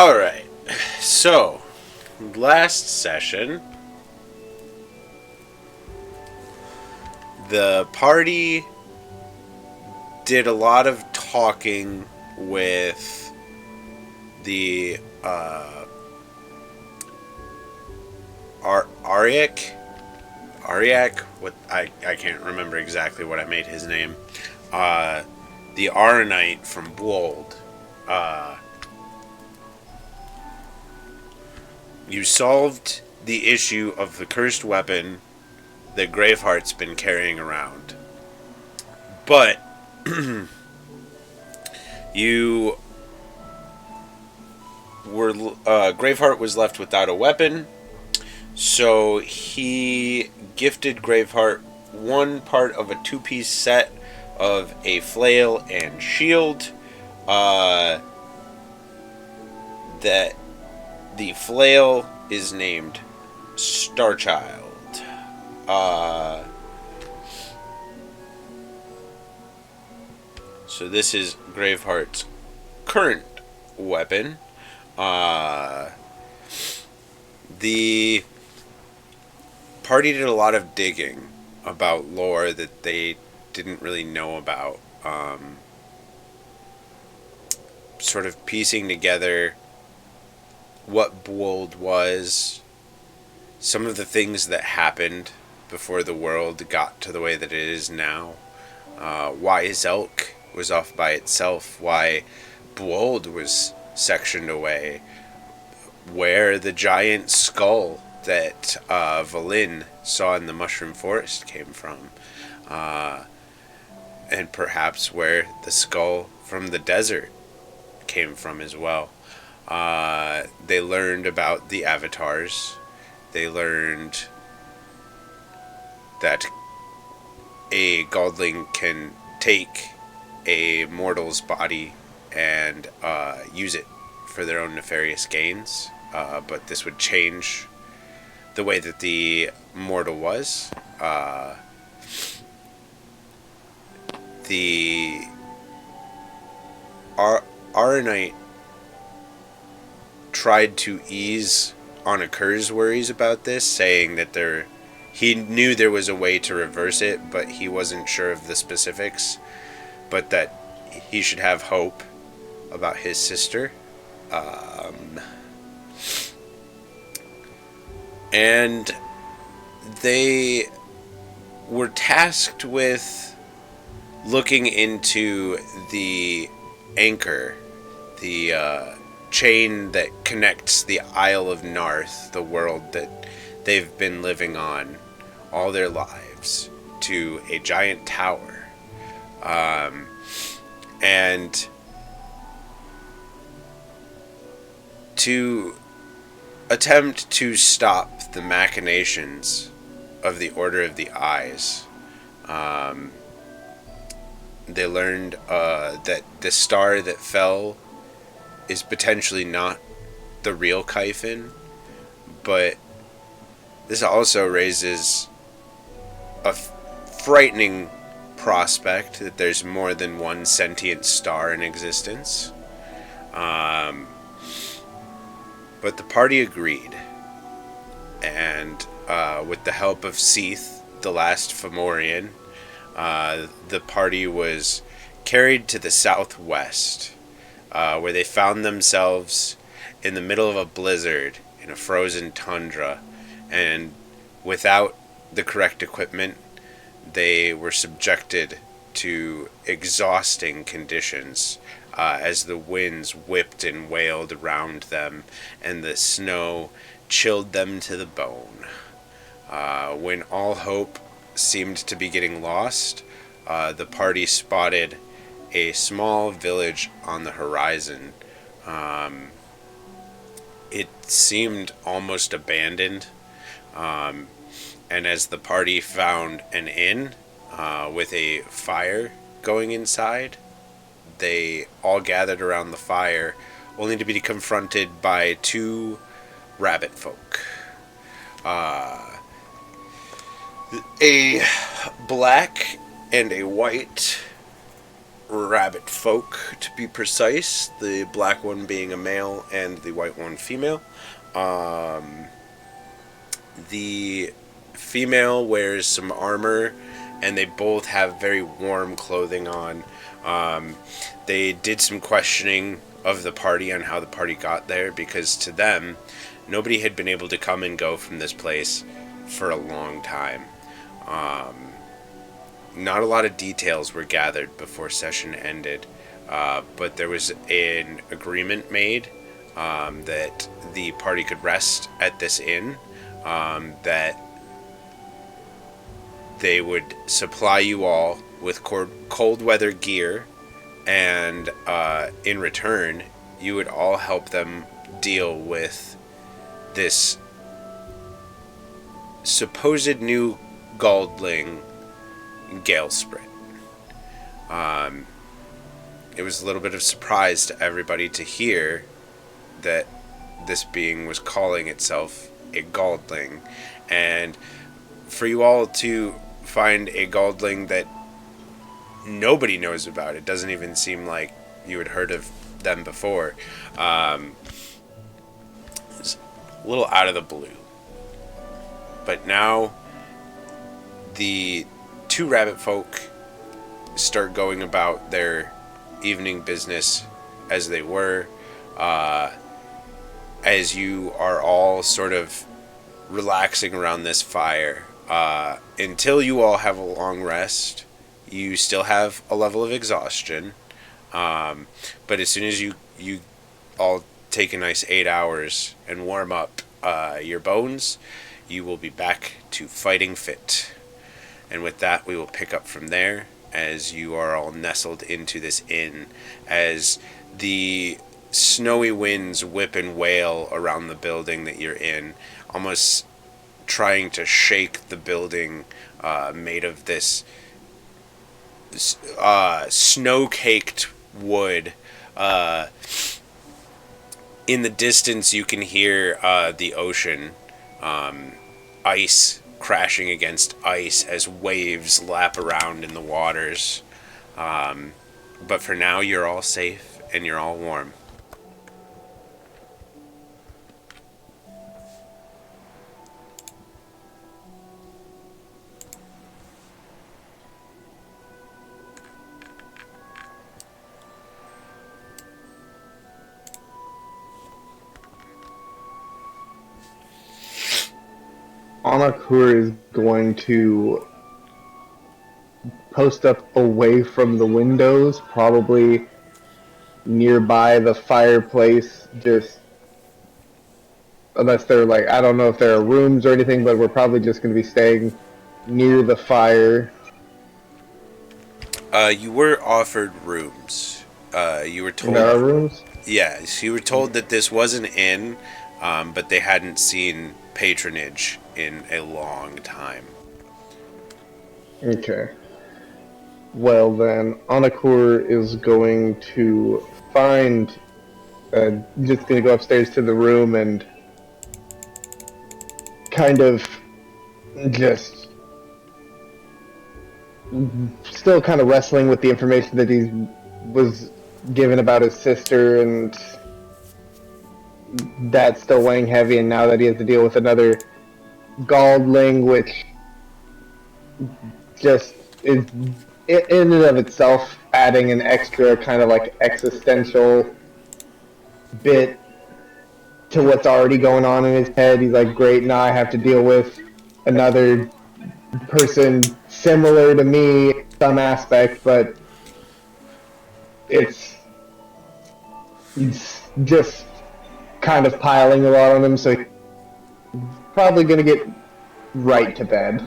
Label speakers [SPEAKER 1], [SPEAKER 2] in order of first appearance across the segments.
[SPEAKER 1] Alright, so, last session, the party did a lot of talking with the, Ariak? What, I can't remember exactly what I made his name. The Aranite from Wold. You solved the issue of the cursed weapon that Graveheart's been carrying around. But you were Graveheart was left without a weapon, so he gifted Graveheart one part of a two-piece set of a flail and shield. That the flail is named Starchild. So this is Graveheart's current weapon. The party did a lot of digging about lore that they didn't really know about. Sort of piecing together what Bold was, some of the things that happened before the world got to the way that it is now, why Zelk was off by itself, why Bold was sectioned away, where the giant skull that Valin saw in the Mushroom Forest came from, and perhaps where the skull from the desert came from as well. They learned about the avatars. They learned that a Gaaldling can take a mortal's body and use it for their own nefarious gains. But this would change the way that the mortal was. The Aranite tried to ease Anakur's worries about this, saying that he knew there was a way to reverse it, but he wasn't sure of the specifics, but that he should have hope about his sister. And they were tasked with looking into the anchor, the chain that connects the Isle of Narth, the world that they've been living on all their lives, to a giant tower. And to attempt to stop the machinations of the Order of the Eyes. They learned that the star that fell is potentially not the real Kyphon, but this also raises a frightening prospect that there's more than one sentient star in existence. But the party agreed, and with the help of Seath, the last Fomorian, the party was carried to the southwest, where they found themselves in the middle of a blizzard in a frozen tundra, and without the correct equipment, they were subjected to exhausting conditions as the winds whipped and wailed around them and the snow chilled them to the bone. When all hope seemed to be getting lost, the party spotted a small village on the horizon. It seemed almost abandoned, and as the party found an inn with a fire going inside, they all gathered around the fire, only to be confronted by two rabbit folk. A black and a white rabbit folk, to be precise. The black one being a male and the white one female. The female wears some armor, and they both have very warm clothing on. They did some questioning of the party on how the party got there, because to them, nobody had been able to come and go from this place for a long time. Not a lot of details were gathered before session ended, but there was an agreement made that the party could rest at this inn, that they would supply you all with cold weather gear, and in return, you would all help them deal with this supposed new Gaaldling, Galesprit. It was a little bit of surprise to everybody to hear that this being was calling itself a Gaaldling, and for you all to find a Gaaldling that nobody knows about. It doesn't even seem like you had heard of them before. It's a little out of the blue. But now the two rabbit folk start going about their evening business as they were, as you are all sort of relaxing around this fire, until you all have a long rest. You still have a level of exhaustion, but as soon as you all take a nice 8 hours and warm up your bones, you will be back to fighting fit. And with that, we will pick up from there, as you are all nestled into this inn, as the snowy winds whip and wail around the building that you're in, almost trying to shake the building made of this snow-caked wood. In the distance, you can hear the ocean, ice crashing against ice as waves lap around in the waters. But for now, you're all safe and you're all warm.
[SPEAKER 2] Anakur is going to post up away from the windows, probably nearby the fireplace, just unless they're like, I don't know if there are rooms or anything, but we're probably just going to be staying near the fire.
[SPEAKER 1] You were offered rooms. You were told...
[SPEAKER 2] There are rooms?
[SPEAKER 1] Yes, you were told that this was an inn, but they hadn't seen patronage in a long time.
[SPEAKER 2] Okay. Well then, Anakur is going to find... just going to go upstairs to the room and kind of just... still kind of wrestling with the information that he was given about his sister, and that's still weighing heavy, and now that he has to deal with another Gaaldling, which just is in and of itself adding an extra kind of like existential bit to what's already going on in his head. He's like, great, now I have to deal with another person similar to me in some aspect, but it's just kind of piling a lot on him, so he's probably going to get right to bed.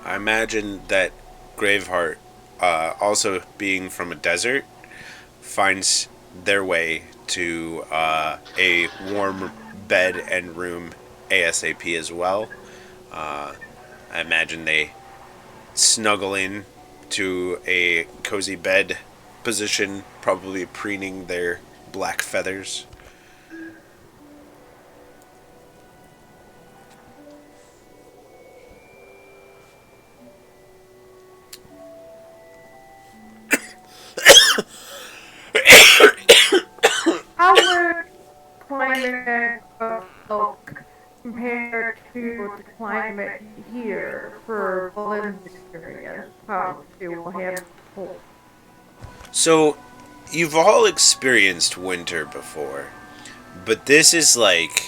[SPEAKER 1] I imagine that Graveheart, also being from a desert, finds their way to a warm bed and room ASAP as well. I imagine they snuggle in to a cozy bed position, probably preening their black feathers.
[SPEAKER 3] How would climate look compared to the climate here for Berlin's experience? How she will handle cold?
[SPEAKER 1] So, you've all experienced winter before, but this is like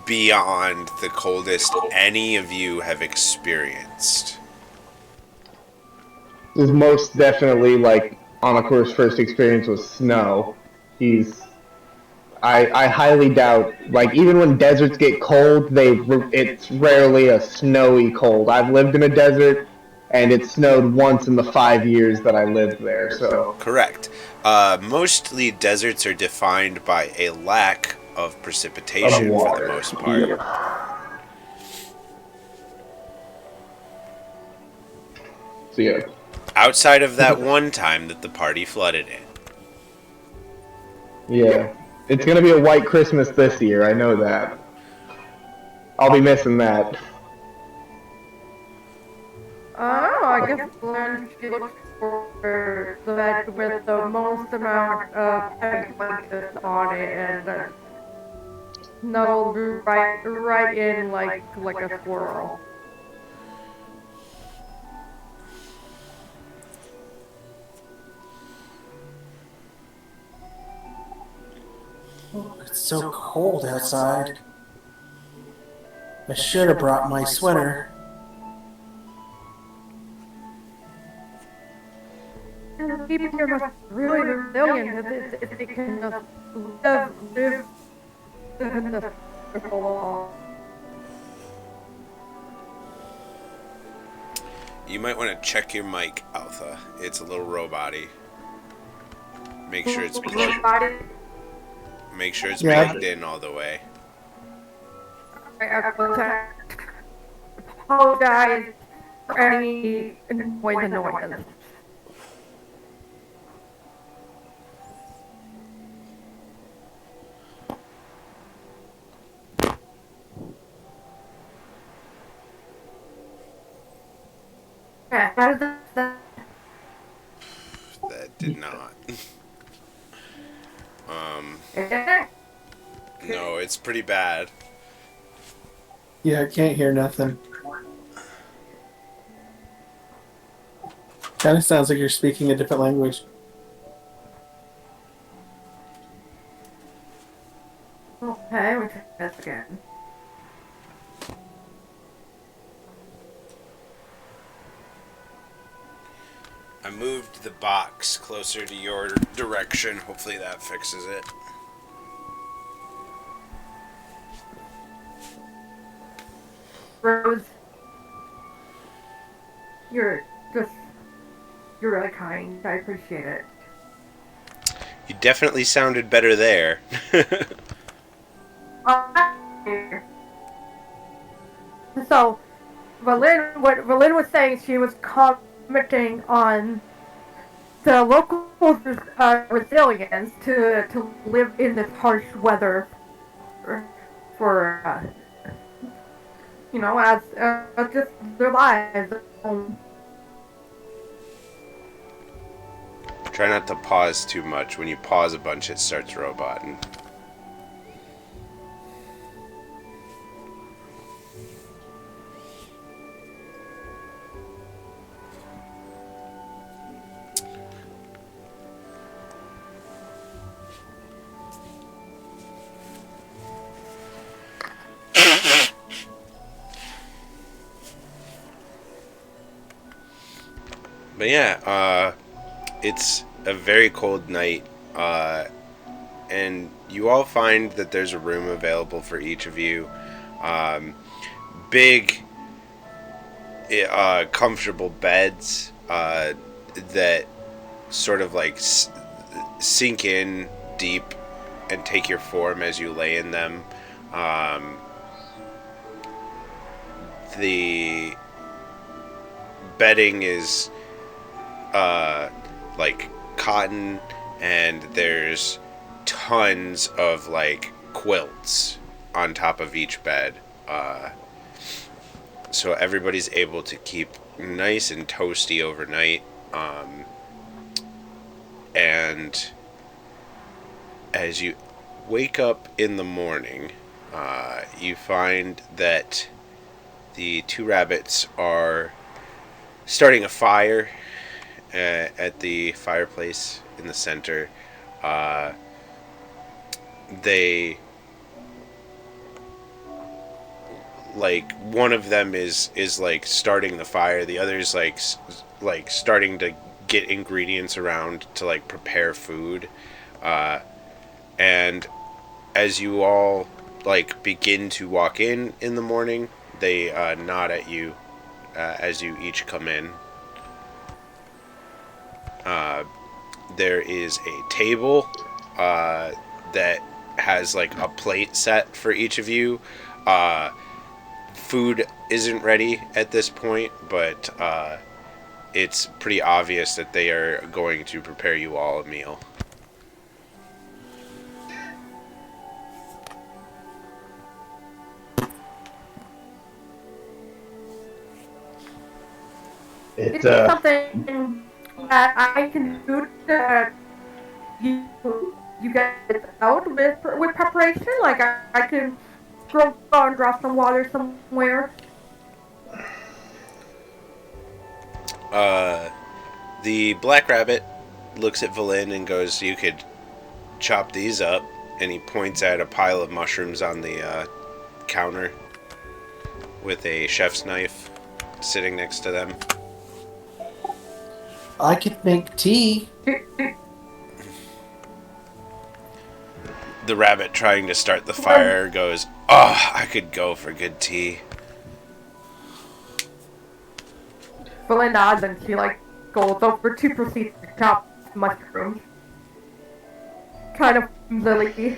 [SPEAKER 1] beyond the coldest any of you have experienced.
[SPEAKER 2] This is most definitely like Anakor's first experience with snow. He's I highly doubt, like, even when deserts get cold, it's rarely a snowy cold. I've lived in a desert, and it snowed once in the 5 years that I lived there. So
[SPEAKER 1] Correct. Mostly deserts are defined by a lack of
[SPEAKER 2] of
[SPEAKER 1] precipitation for the
[SPEAKER 2] water.
[SPEAKER 1] most part.
[SPEAKER 2] So yeah,
[SPEAKER 1] Outside of that one time that the party flooded in.
[SPEAKER 2] yeah, it's gonna be a white Christmas this year. I know that. I'll be missing that.
[SPEAKER 3] I guess Berlin, she looks for the bed with the most amount of heavy blankets on it and snuggled right in like a squirrel.
[SPEAKER 4] It's so cold outside. I should have brought my sweater.
[SPEAKER 3] And people here must really be resilient if they can just live in this for long.
[SPEAKER 1] You might want to check your mic, Alpha. It's a little robot-y. Make sure it's plugged. Make sure it's plugged in all the way.
[SPEAKER 3] I apologize for any annoyance.
[SPEAKER 1] That did not. No, it's pretty bad.
[SPEAKER 4] Yeah, I can't hear nothing. Kind of sounds like you're speaking a different language.
[SPEAKER 3] Okay, we try this again.
[SPEAKER 1] I moved the box closer to your direction. Hopefully that fixes it.
[SPEAKER 3] Rose, you're really kind. I appreciate it.
[SPEAKER 1] You definitely sounded better there.
[SPEAKER 3] So, what Berlin was saying, she was commenting on the local resilience to live in this harsh weather for as just their lives.
[SPEAKER 1] Try not to pause too much. When you pause a bunch, it starts roboting. But yeah, it's a very cold night, and you all find that there's a room available for each of you. Big, comfortable beds that sort of like sink in deep and take your form as you lay in them. The bedding is like cotton, and there's tons of like quilts on top of each bed, so everybody's able to keep nice and toasty overnight. And as you wake up in the morning, you find that the two rabbits are starting a fire at the fireplace in the center. Uh, they like one of them is like starting the fire. The other's like starting to get ingredients around to like prepare food. And as you all like begin to walk in the morning, they nod at you as you each come in. There is a table that has like a plate set for each of you. Food isn't ready at this point, but it's pretty obvious that they are going to prepare you all a meal.
[SPEAKER 2] It's
[SPEAKER 3] It's something that I can do to you you guys out with preparation. Like I can go and draw some water somewhere.
[SPEAKER 1] The black rabbit looks at Valin and goes, "You could chop these up." And he points at a pile of mushrooms on the counter with a chef's knife sitting next to them.
[SPEAKER 4] I could make tea.
[SPEAKER 1] The rabbit, trying to start the fire, goes, "Oh, I could go for good tea."
[SPEAKER 3] Belinda nods and she like goes over to proceed to chop mushrooms. Kind of Lily.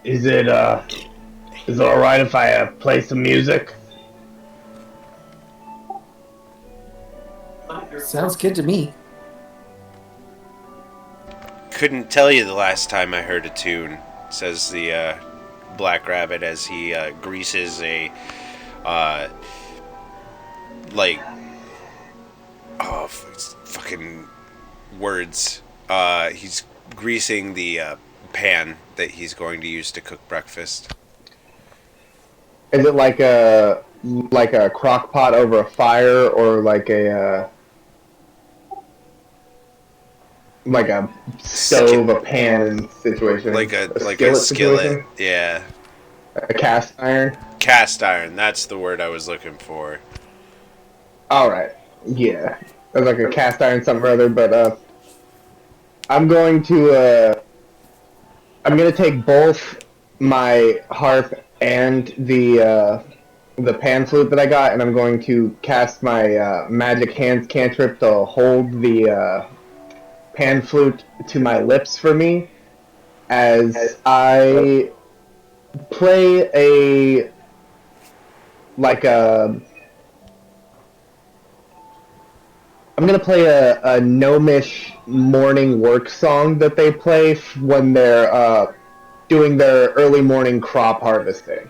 [SPEAKER 2] Is it alright if I play some music?
[SPEAKER 4] Sounds good to me.
[SPEAKER 1] Couldn't tell you the last time I heard a tune, says the black rabbit as he greases a like fucking words. He's greasing the pan that he's going to use to cook breakfast.
[SPEAKER 2] Is it like a crock pot over a fire, or like a stove, a pan situation?
[SPEAKER 1] Like a
[SPEAKER 2] skillet
[SPEAKER 1] skillet.
[SPEAKER 2] situation?
[SPEAKER 1] Yeah.
[SPEAKER 2] A cast iron?
[SPEAKER 1] Cast iron, that's the word I was looking for.
[SPEAKER 2] Alright. Yeah. It was like a cast iron something or other, but I'm going to take both my harp and the pan flute that I got, and I'm going to cast my magic hands cantrip to hold the pan flute to my lips for me as I play I'm gonna play a gnomish morning work song that they play when they're doing their early morning crop harvesting.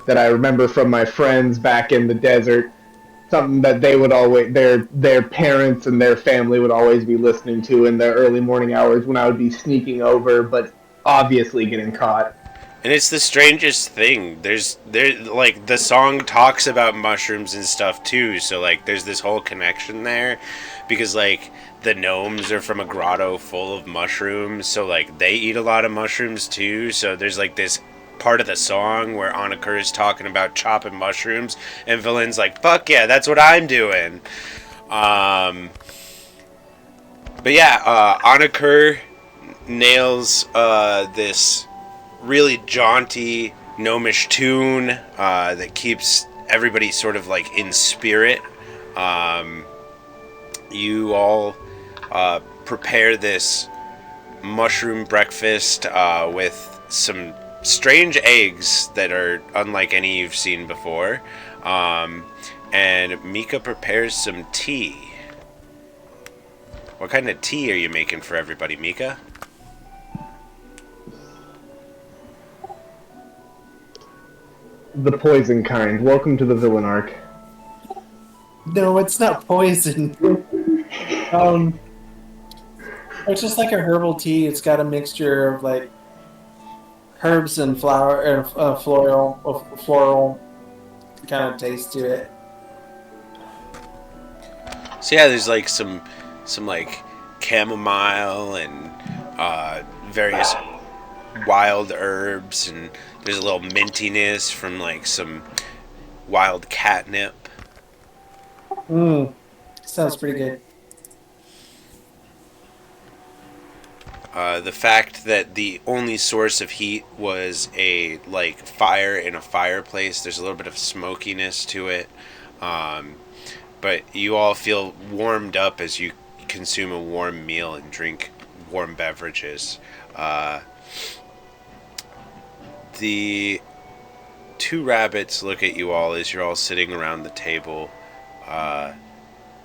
[SPEAKER 2] That I remember from my friends back in the desert. Something that they would always, their parents and their family would always be listening to in their early morning hours when I would be sneaking over, but obviously getting caught.
[SPEAKER 1] And it's the strangest thing. There's like the song talks about mushrooms and stuff too, so like there's this whole connection there because like the gnomes are from a grotto full of mushrooms, so like they eat a lot of mushrooms too, so there's like this part of the song where Annakur is talking about chopping mushrooms and Valin's like, "Fuck yeah, that's what I'm doing." But yeah, Annakur nails this really jaunty gnomish tune that keeps everybody sort of like in spirit. You all prepare this mushroom breakfast with some strange eggs that are unlike any you've seen before. And Mika prepares some tea. What kind of tea are you making for everybody, Mika?
[SPEAKER 2] The poison kind. Welcome to the villain arc.
[SPEAKER 4] No, it's not poison. Um, it's just like a herbal tea. It's got a mixture of like herbs and flower and floral kind of taste to it.
[SPEAKER 1] So yeah, there's like some like chamomile and various wild herbs, and there's a little mintiness from like some wild catnip.
[SPEAKER 4] Mmm, sounds pretty good.
[SPEAKER 1] The fact that the only source of heat was a like fire in a fireplace. There's a little bit of smokiness to it, um, but you all feel warmed up as you consume a warm meal and drink warm beverages. Uh, the two rabbits look at you all as you're all sitting around the table, uh,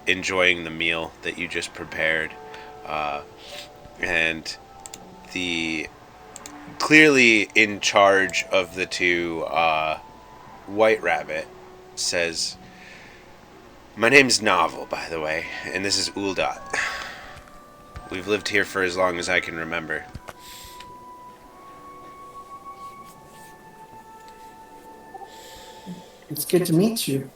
[SPEAKER 1] enjoying the meal that you just prepared, and the clearly in charge of the two, White Rabbit says, "My name's Novel, by the way, and this is Uldot. We've lived here for as long as I can remember."
[SPEAKER 4] It's good to meet you.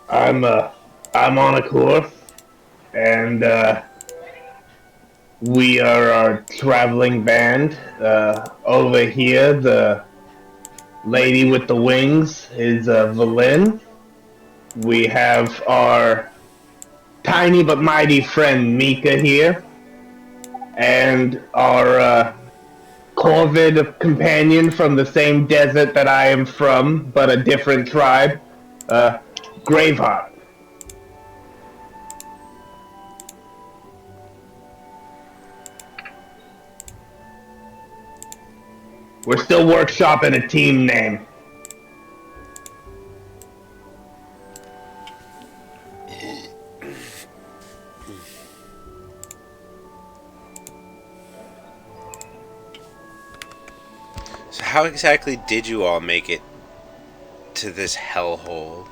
[SPEAKER 2] I'm on a course, and we are our traveling band. Over here, the lady with the wings is Valin. We have our tiny but mighty friend Mika here, and our corvid companion from the same desert that I am from, but a different tribe, Graveheart. We're still workshopping a team name.
[SPEAKER 1] So how exactly did you all make it to this hellhole?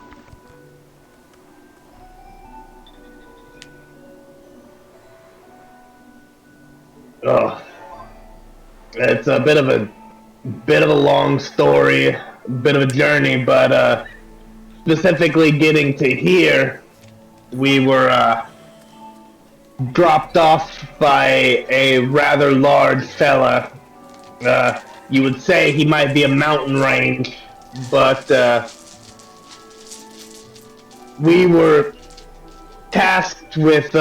[SPEAKER 2] Ugh. It's a bit of a long story, a bit of a journey, but specifically getting to here, we were dropped off by a rather large fella. You would say he might be a mountain range, but we were tasked with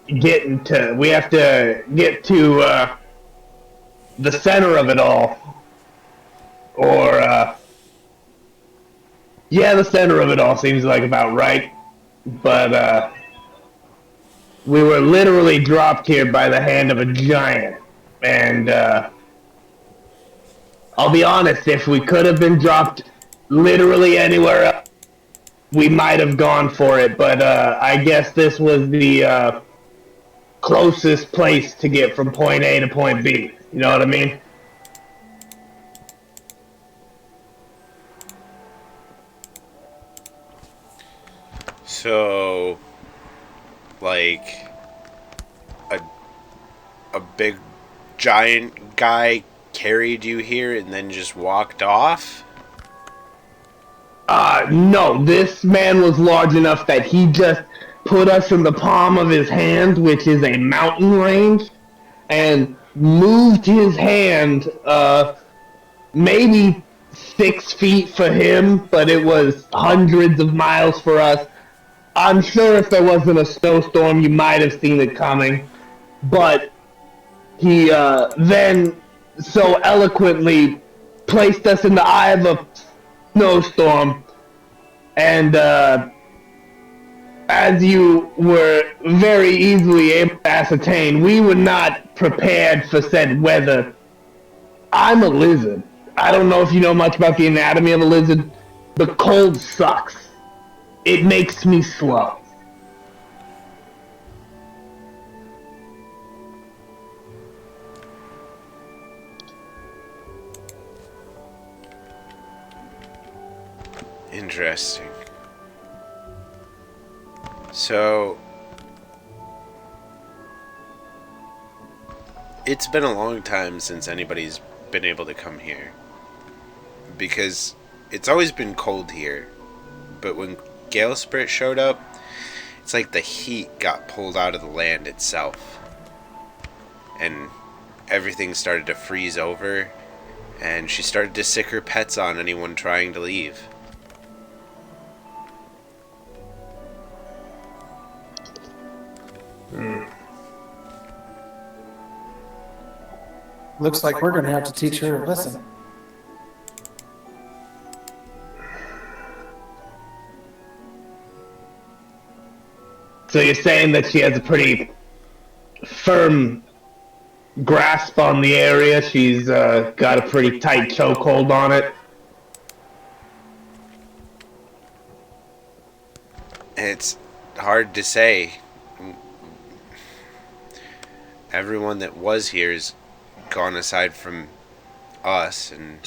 [SPEAKER 2] we have to get to the center of it all, or yeah, the center of it all seems like about right. But we were literally dropped here by the hand of a giant, and I'll be honest, if we could have been dropped literally anywhere else, we might have gone for it. But I guess this was the closest place to get from point A to point B. You know what I mean?
[SPEAKER 1] So, like, a a big giant guy carried you here and then just walked off?
[SPEAKER 2] No, this man was large enough that he just put us in the palm of his hand, which is a mountain range, and moved his hand, maybe 6 feet for him, but it was hundreds of miles for us. I'm sure if there wasn't a snowstorm, you might have seen it coming, but he then so eloquently placed us in the eye of a snowstorm, and as you were very easily able to ascertain, we were not prepared for said weather. I'm a lizard. I don't know if you know much about the anatomy of a lizard. The cold sucks. It makes me slow.
[SPEAKER 1] Interesting. So, it's been a long time since anybody's been able to come here. Because it's always been cold here. But when Galesprit showed up, it's like the heat got pulled out of the land itself. And everything started to freeze over. And she started to sick her pets on anyone trying to leave.
[SPEAKER 4] Looks like we're going to have to teach her a lesson.
[SPEAKER 2] So you're saying that she has a pretty firm grasp on the area? She's got a pretty tight chokehold on it?
[SPEAKER 1] It's hard to say. Everyone that was here is gone aside from us, and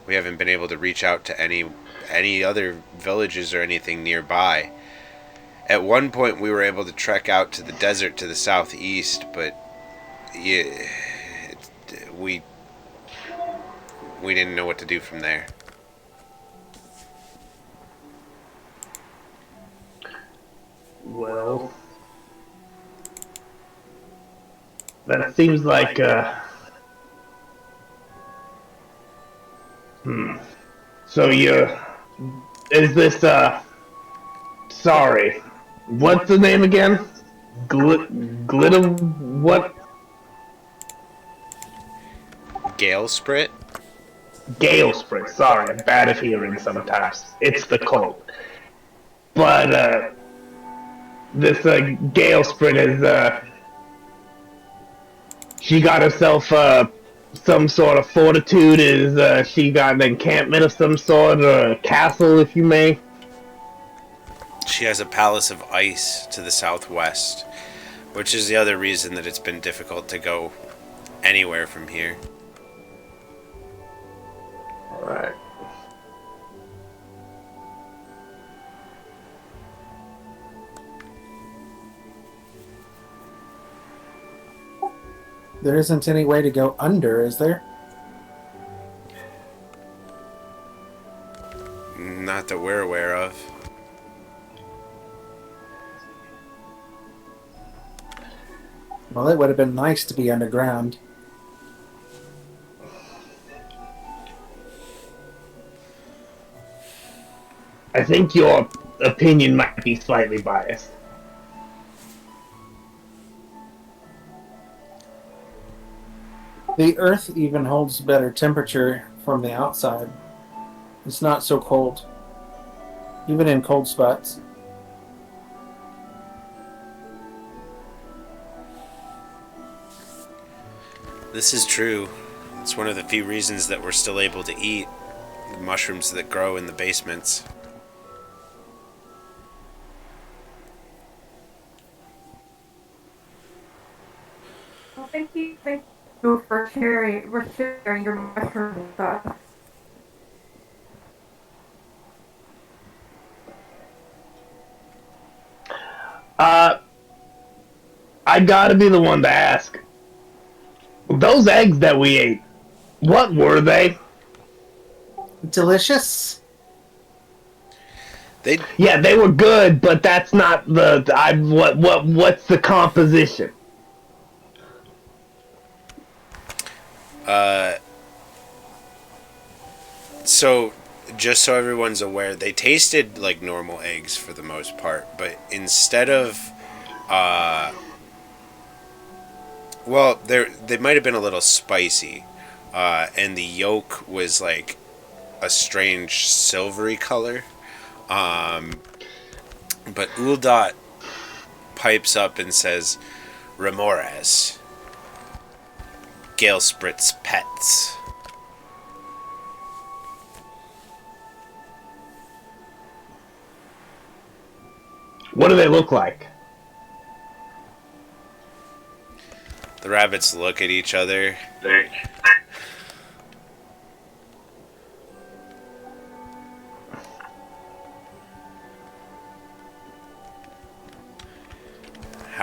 [SPEAKER 1] we haven't been able to reach out to any other villages or anything nearby. At one point we were able to trek out to the desert to the southeast, but yeah, we didn't know what to do from there.
[SPEAKER 2] Well, that seems like So is this sorry, what's the name again? What?
[SPEAKER 1] Galesprit?
[SPEAKER 2] Galesprit. Sorry, I'm bad at hearing sometimes. It's the cold. But this Galesprit is she got herself some sort of fortitude. Is she got an encampment of some sort, or a castle, if you may?
[SPEAKER 1] She has a palace of ice to the southwest, which is the other reason that it's been difficult to go anywhere from here.
[SPEAKER 2] Alright.
[SPEAKER 4] There isn't any way to go under, is there?
[SPEAKER 1] Not that we're aware of.
[SPEAKER 4] Well, it would have been nice to be underground.
[SPEAKER 2] I think your opinion might be slightly biased.
[SPEAKER 4] The earth even holds better temperature from the outside. It's not so cold, even in cold spots.
[SPEAKER 1] This is true. It's one of the few reasons that we're still able to eat the mushrooms that grow in the basements.
[SPEAKER 3] Well, thank you for sharing your mushrooms with us.
[SPEAKER 2] I gotta be the one to ask. Those eggs that we ate, what were they?
[SPEAKER 4] Delicious.
[SPEAKER 2] Yeah, they were good, but that's not what's the composition?
[SPEAKER 1] So, just so everyone's aware, they tasted like normal eggs for the most part, but instead of, well, they might have been a little spicy, and the yolk was like a strange silvery color. But Uldot pipes up and says, "Remores, Galesprit's pets."
[SPEAKER 2] What do they look like?
[SPEAKER 1] The rabbits look at each other.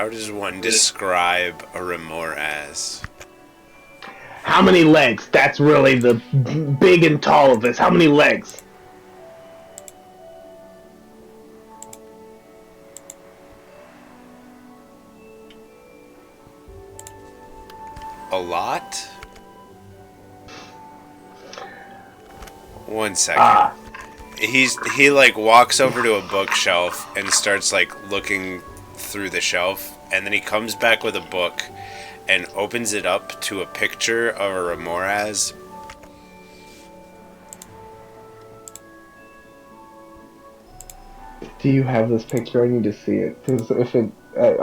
[SPEAKER 1] How does one describe a remor as?
[SPEAKER 2] How many legs? That's really the big and tall of this. How many legs?
[SPEAKER 1] A lot? 1 second. He like walks over to a bookshelf and starts like looking through the shelf, and then he comes back with a book and opens it up to a picture of a remoras.
[SPEAKER 2] Do you have this picture? I need to see it. Because if it,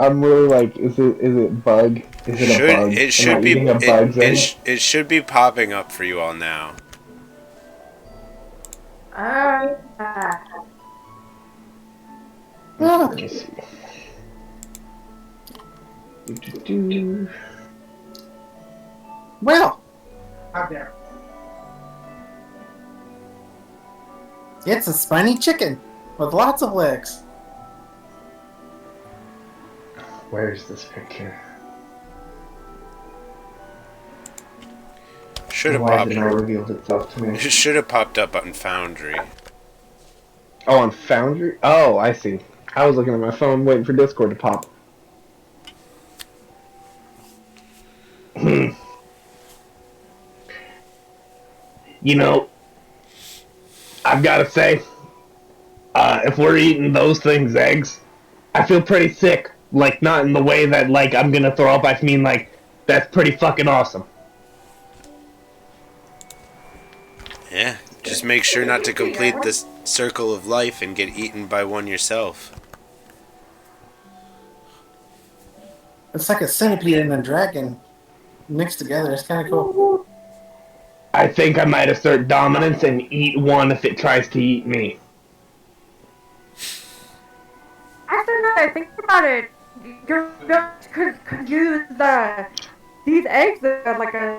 [SPEAKER 2] I'm really like, is it bug? Is it a bug?
[SPEAKER 1] It should be. It should be popping up for you all now.
[SPEAKER 2] Let me see.
[SPEAKER 4] Well, out there. It's a spiny chicken with lots of legs.
[SPEAKER 2] Where's this picture?
[SPEAKER 1] Should have
[SPEAKER 2] Why
[SPEAKER 1] popped.
[SPEAKER 2] hasn't it revealed itself to me?
[SPEAKER 1] It should have popped up on Foundry.
[SPEAKER 2] Oh, on Foundry? Oh, I see. I was looking at my phone waiting for Discord to pop. You know, I've got to say, if we're eating those things' eggs, I feel pretty sick. Like, not in the way that, like, I'm gonna throw up. I mean, like, that's pretty fucking awesome.
[SPEAKER 1] Yeah, just make sure not to complete this circle of life and get eaten by one yourself.
[SPEAKER 4] It's like a centipede and a dragon mixed together. It's kind of cool.
[SPEAKER 2] I think I might assert dominance and eat one if it tries to eat me.
[SPEAKER 3] Actually, now that I think about it, you could use these eggs as like a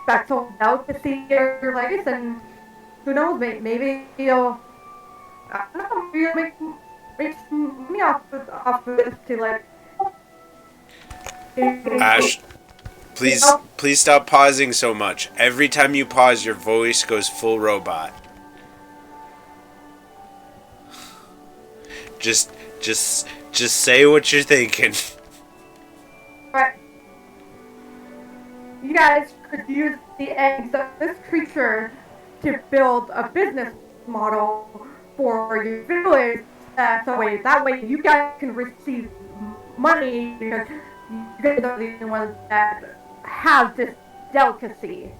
[SPEAKER 3] special delicacy or your legs, and who knows, maybe you'll, I don't know, maybe you'll make some money off of this to like.
[SPEAKER 1] Ash, please stop pausing so much. Every time you pause, your voice goes full robot. Just say what you're thinking.
[SPEAKER 3] But you guys could use the eggs of this creature to build a business model for your village. That way you guys can receive money because you guys are the only ones that have this delicacy.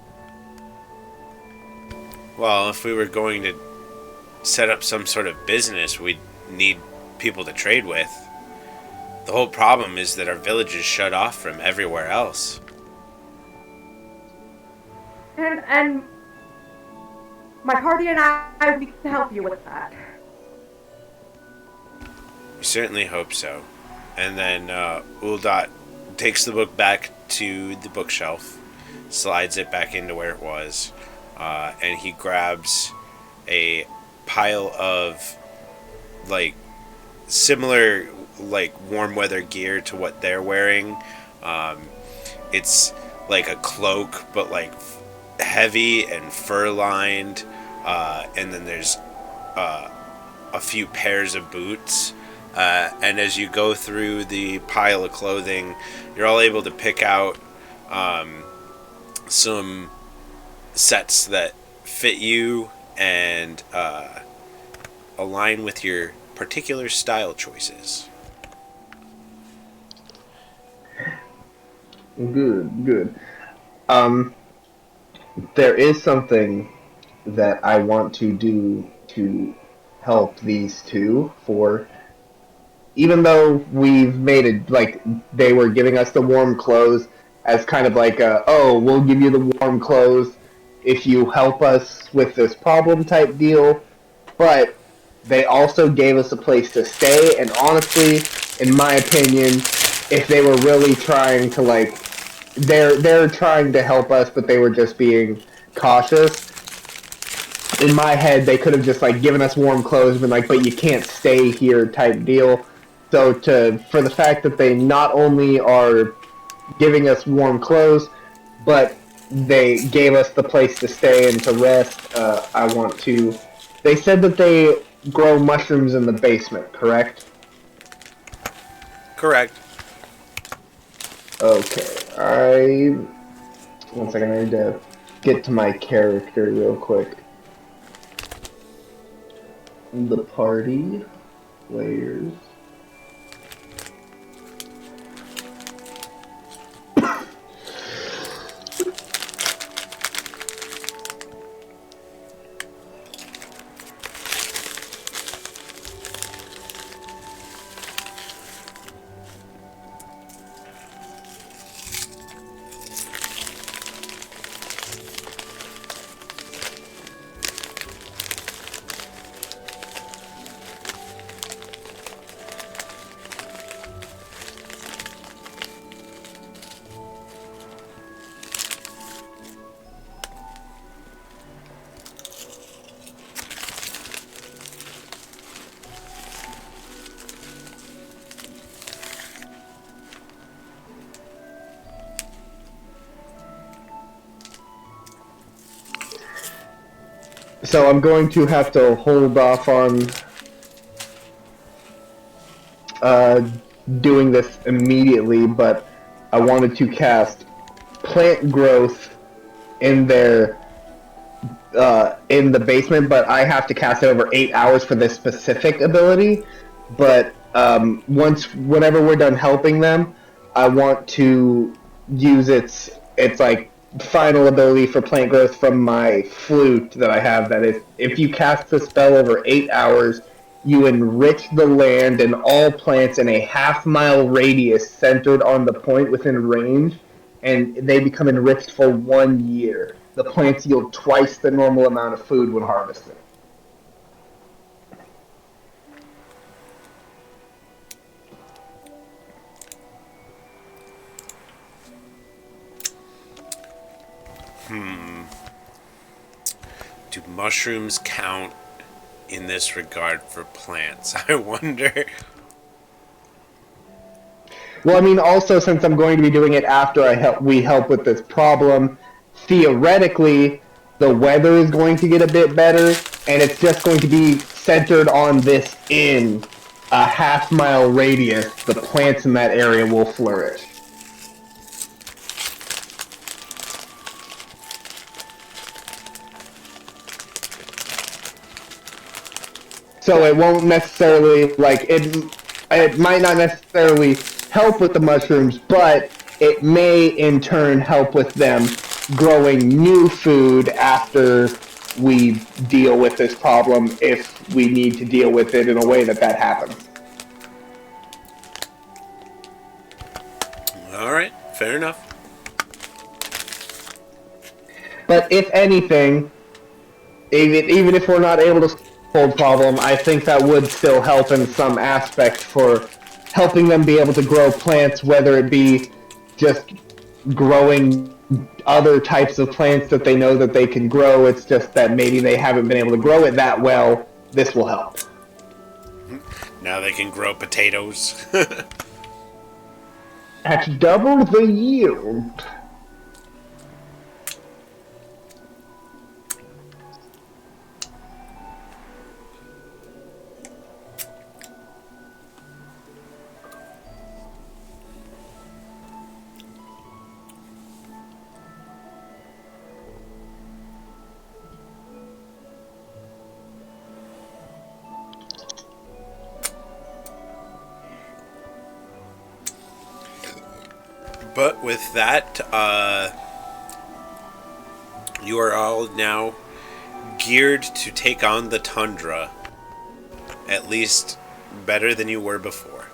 [SPEAKER 1] Well, if we were going to set up some sort of business, we'd need people to trade with. The whole problem is that our village is shut off from everywhere else.
[SPEAKER 3] And my party and I, we can help you with that.
[SPEAKER 1] We certainly hope so. And then Uldot takes the book back to the bookshelf, slides it back into where it was, and he grabs a pile of like similar like warm weather gear to what they're wearing. It's like a cloak, but like heavy and fur lined, and then there's a few pairs of boots. And as you go through the pile of clothing, you're all able to pick out some sets that fit you and align with your particular style choices.
[SPEAKER 2] Good. There is something that I want to do to help these two for. Even though we've made it, like, they were giving us the warm clothes as kind of like we'll give you the warm clothes if you help us with this problem type deal, but they also gave us a place to stay, and honestly, in my opinion, if they were really trying to, like, they're trying to help us, but they were just being cautious. In my head, they could have just, like, given us warm clothes and been like, but you can't stay here type deal. So for the fact that they not only are giving us warm clothes, but they gave us the place to stay and to rest, I want to. They said that they grow mushrooms in the basement, correct?
[SPEAKER 1] Correct.
[SPEAKER 2] Okay, one second, I need to get to my character real quick. The party, players. So I'm going to have to hold off on uh, doing this immediately, but I wanted to cast plant growth in their in the basement, but I have to cast it over 8 hours for this specific ability. But whenever we're done helping them, I want to use its like final ability for plant growth from my flute that I have. That if you cast the spell over 8 hours, you enrich the land and all plants in a half-mile radius centered on the point within range, and they become enriched for 1 year. The plants yield twice the normal amount of food when harvested.
[SPEAKER 1] Do mushrooms count in this regard for plants? I wonder.
[SPEAKER 2] Well, I mean, also since I'm going to be doing it after we help with this problem, theoretically, the weather is going to get a bit better, and it's just going to be centered on this in a half-mile radius. The plants in that area will flourish. So it won't necessarily it might not necessarily help with the mushrooms, but it may in turn help with them growing new food after we deal with this problem, if we need to deal with it in a way that happens.
[SPEAKER 1] All right, fair enough.
[SPEAKER 2] But if anything, even if we're not able to solve the problem, I think that would still help in some aspect for helping them be able to grow plants, whether it be just growing other types of plants that they know that they can grow. It's just that maybe they haven't been able to grow it that well. This will help.
[SPEAKER 1] Now they can grow potatoes.
[SPEAKER 2] At double the yield.
[SPEAKER 1] But with that, you are all now geared to take on the tundra. At least better than you were before.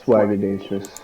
[SPEAKER 2] Swagadacious.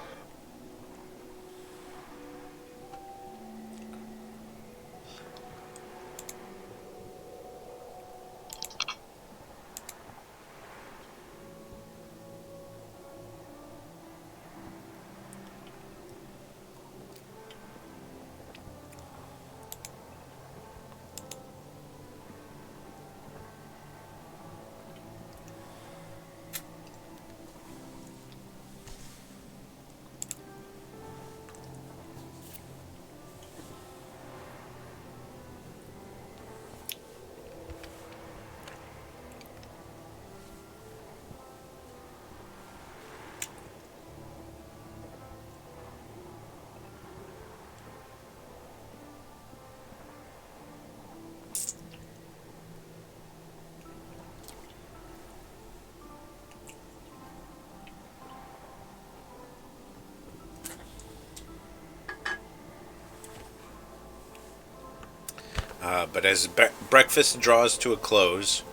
[SPEAKER 1] But as breakfast draws to a close,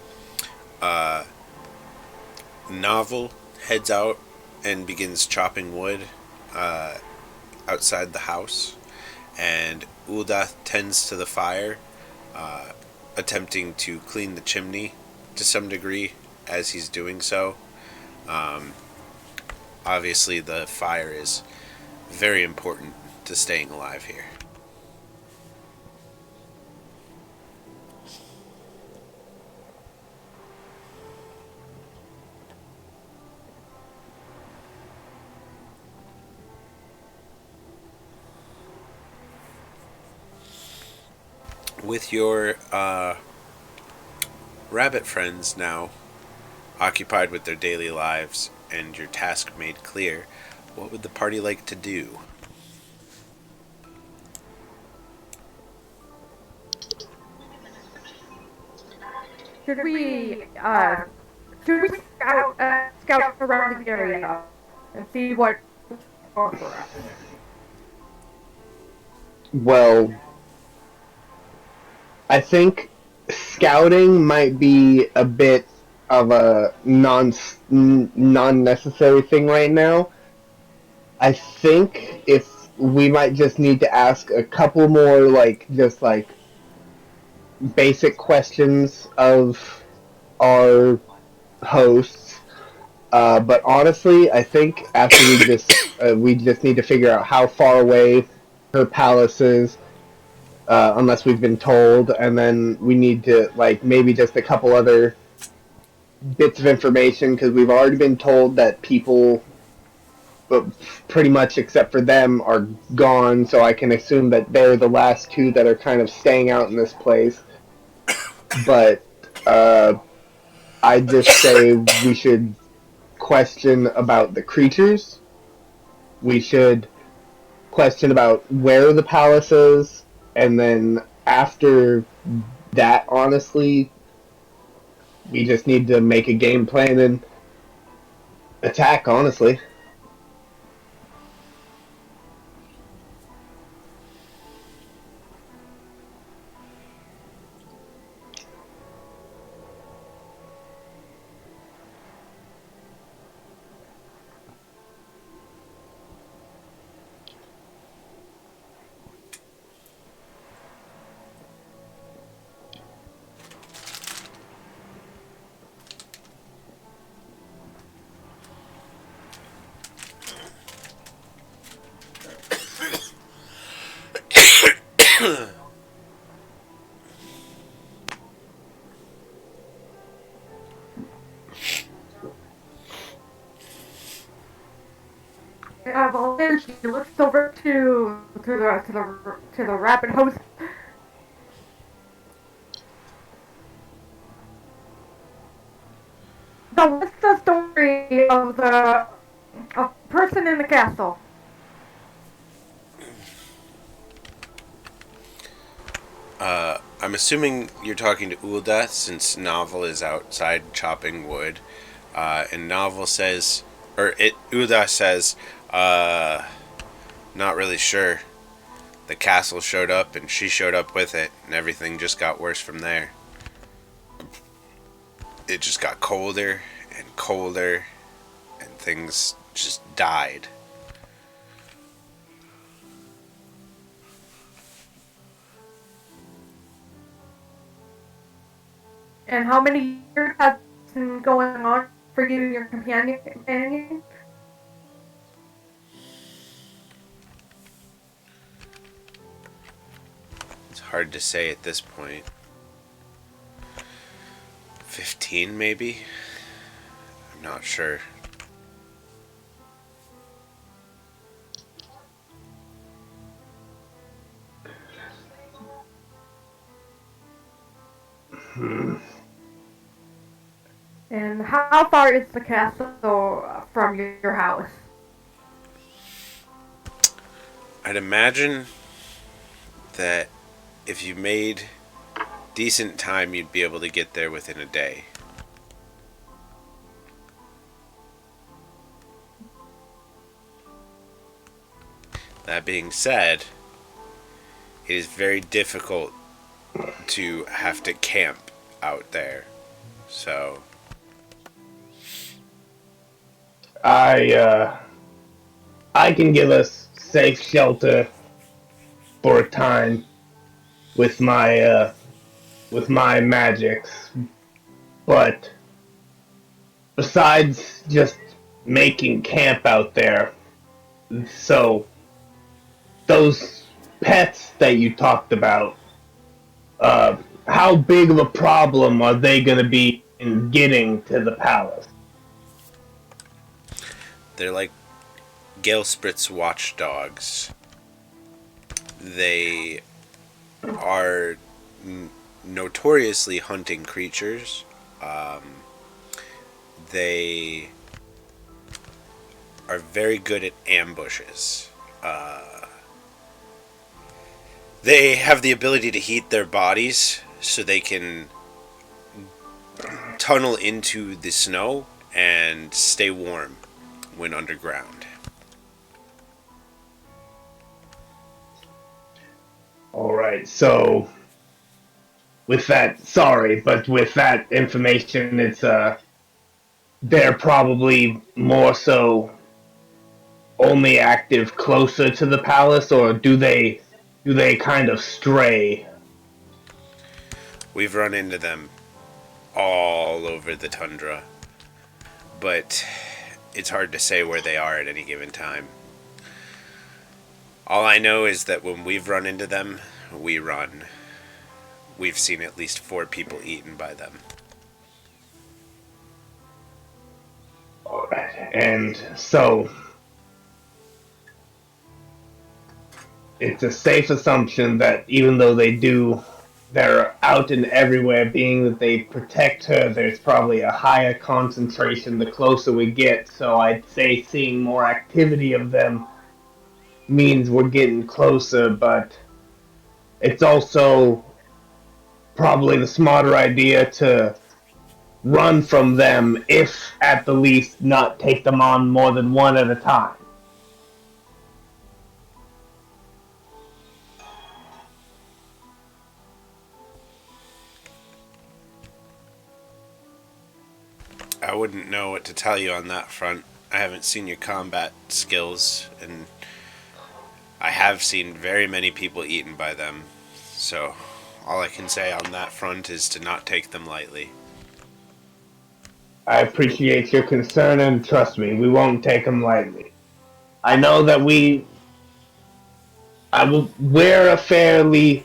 [SPEAKER 1] Novel heads out and begins chopping wood outside the house, and Uldath tends to the fire, attempting to clean the chimney to some degree as he's doing so. Obviously, the fire is very important to staying alive here. With your rabbit friends now occupied with their daily lives and your task made clear, what would the party like to do?
[SPEAKER 3] Should we scout around the area and see what for us?
[SPEAKER 2] Well, I think scouting might be a bit of a non-necessary thing right now. I think if we might just need to ask a couple more, just basic questions of our hosts. But honestly, I think after we just need to figure out how far away her palace is, unless we've been told, and then we need to maybe just a couple other bits of information because we've already been told that people, but pretty much except for them, are gone. So I can assume that they're the last two that are kind of staying out in this place. But I'd just say we should question about the creatures. We should question about where the palace is, and then after that, honestly, we just need to make a game plan and attack, honestly.
[SPEAKER 3] Well, then she looks over to the rabbit host. So what's the story of the person in the castle?
[SPEAKER 1] I'm assuming you're talking to Uldath since Novel is outside chopping wood. And Novel says, Uldath says, not really sure. The castle showed up and she showed up with it, and everything just got worse from there. It just got colder and colder, and things just died.
[SPEAKER 3] And how many years has been going on for you and your companion?
[SPEAKER 1] It's hard to say at this point. 15 maybe? I'm not sure.
[SPEAKER 3] And how far is the castle from your house?
[SPEAKER 1] I'd imagine that if you made decent time, you'd be able to get there within a day. That being said, it is very difficult to have to camp out there. So
[SPEAKER 2] I I can give us safe shelter for a time with my magics, but besides just making camp out there, so those pets that you talked about, how big of a problem are they going to be in getting to the palace?
[SPEAKER 1] they're like Galesprit's watchdogs. They are notoriously hunting creatures. They are very good at ambushes. They have the ability to heat their bodies so they can tunnel into the snow and stay warm when underground.
[SPEAKER 2] All right, so with that, sorry, but with that information, it's they're probably more so only active closer to the palace, or do they kind of stray?
[SPEAKER 1] We've run into them all over the tundra, but it's hard to say where they are at any given time. All I know is that when we've run into them, we run. We've seen at least 4 people eaten by them.
[SPEAKER 2] All right, and so it's a safe assumption that even though they're out and everywhere, being that they protect her, there's probably a higher concentration the closer we get. So I'd say seeing more activity of them means we're getting closer, but it's also probably the smarter idea to run from them, if at the least not take them on more than one at a time.
[SPEAKER 1] I wouldn't know what to tell you on that front. I haven't seen your combat skills, and I have seen very many people eaten by them. So, all I can say on that front is to not take them lightly.
[SPEAKER 2] I appreciate your concern, and trust me, we won't take them lightly. I know that we're a fairly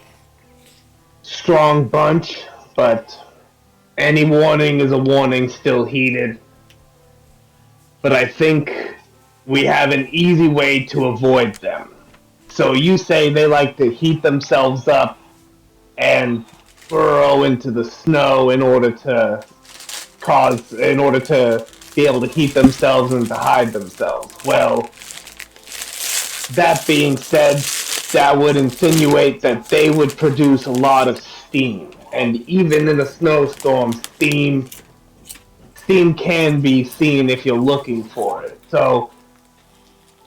[SPEAKER 2] strong bunch, but any warning is a warning still heeded. But I think we have an easy way to avoid them. So you say they like to heat themselves up and burrow into the snow in order to be able to heat themselves and to hide themselves. Well, that being said, that would insinuate that they would produce a lot of steam. And even in a snowstorm, steam can be seen if you're looking for it. So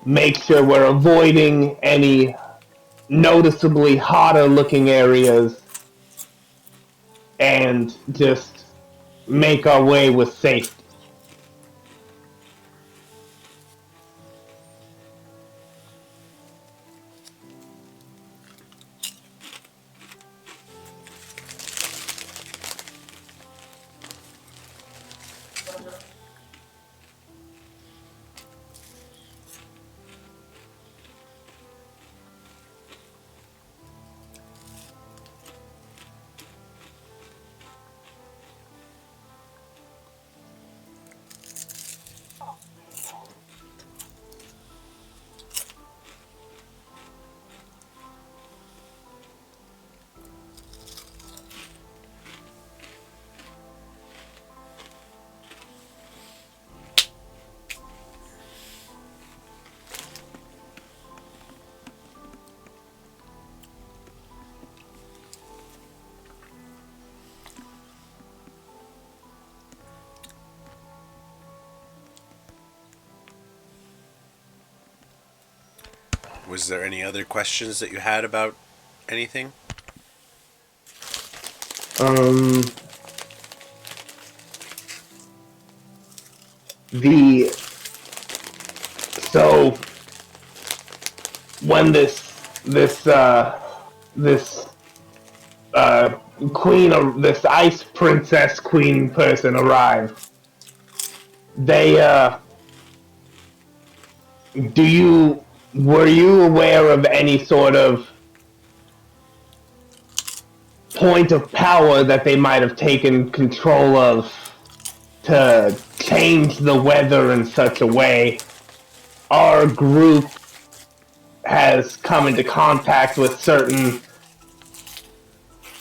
[SPEAKER 2] make sure we're avoiding any noticeably hotter looking areas and just make our way with safety.
[SPEAKER 1] Was there any other questions that you had about anything?
[SPEAKER 2] Um, the so when this queen or this ice princess queen person arrived, they were you aware of any sort of point of power that they might have taken control of to change the weather in such a way? Our group has come into contact with certain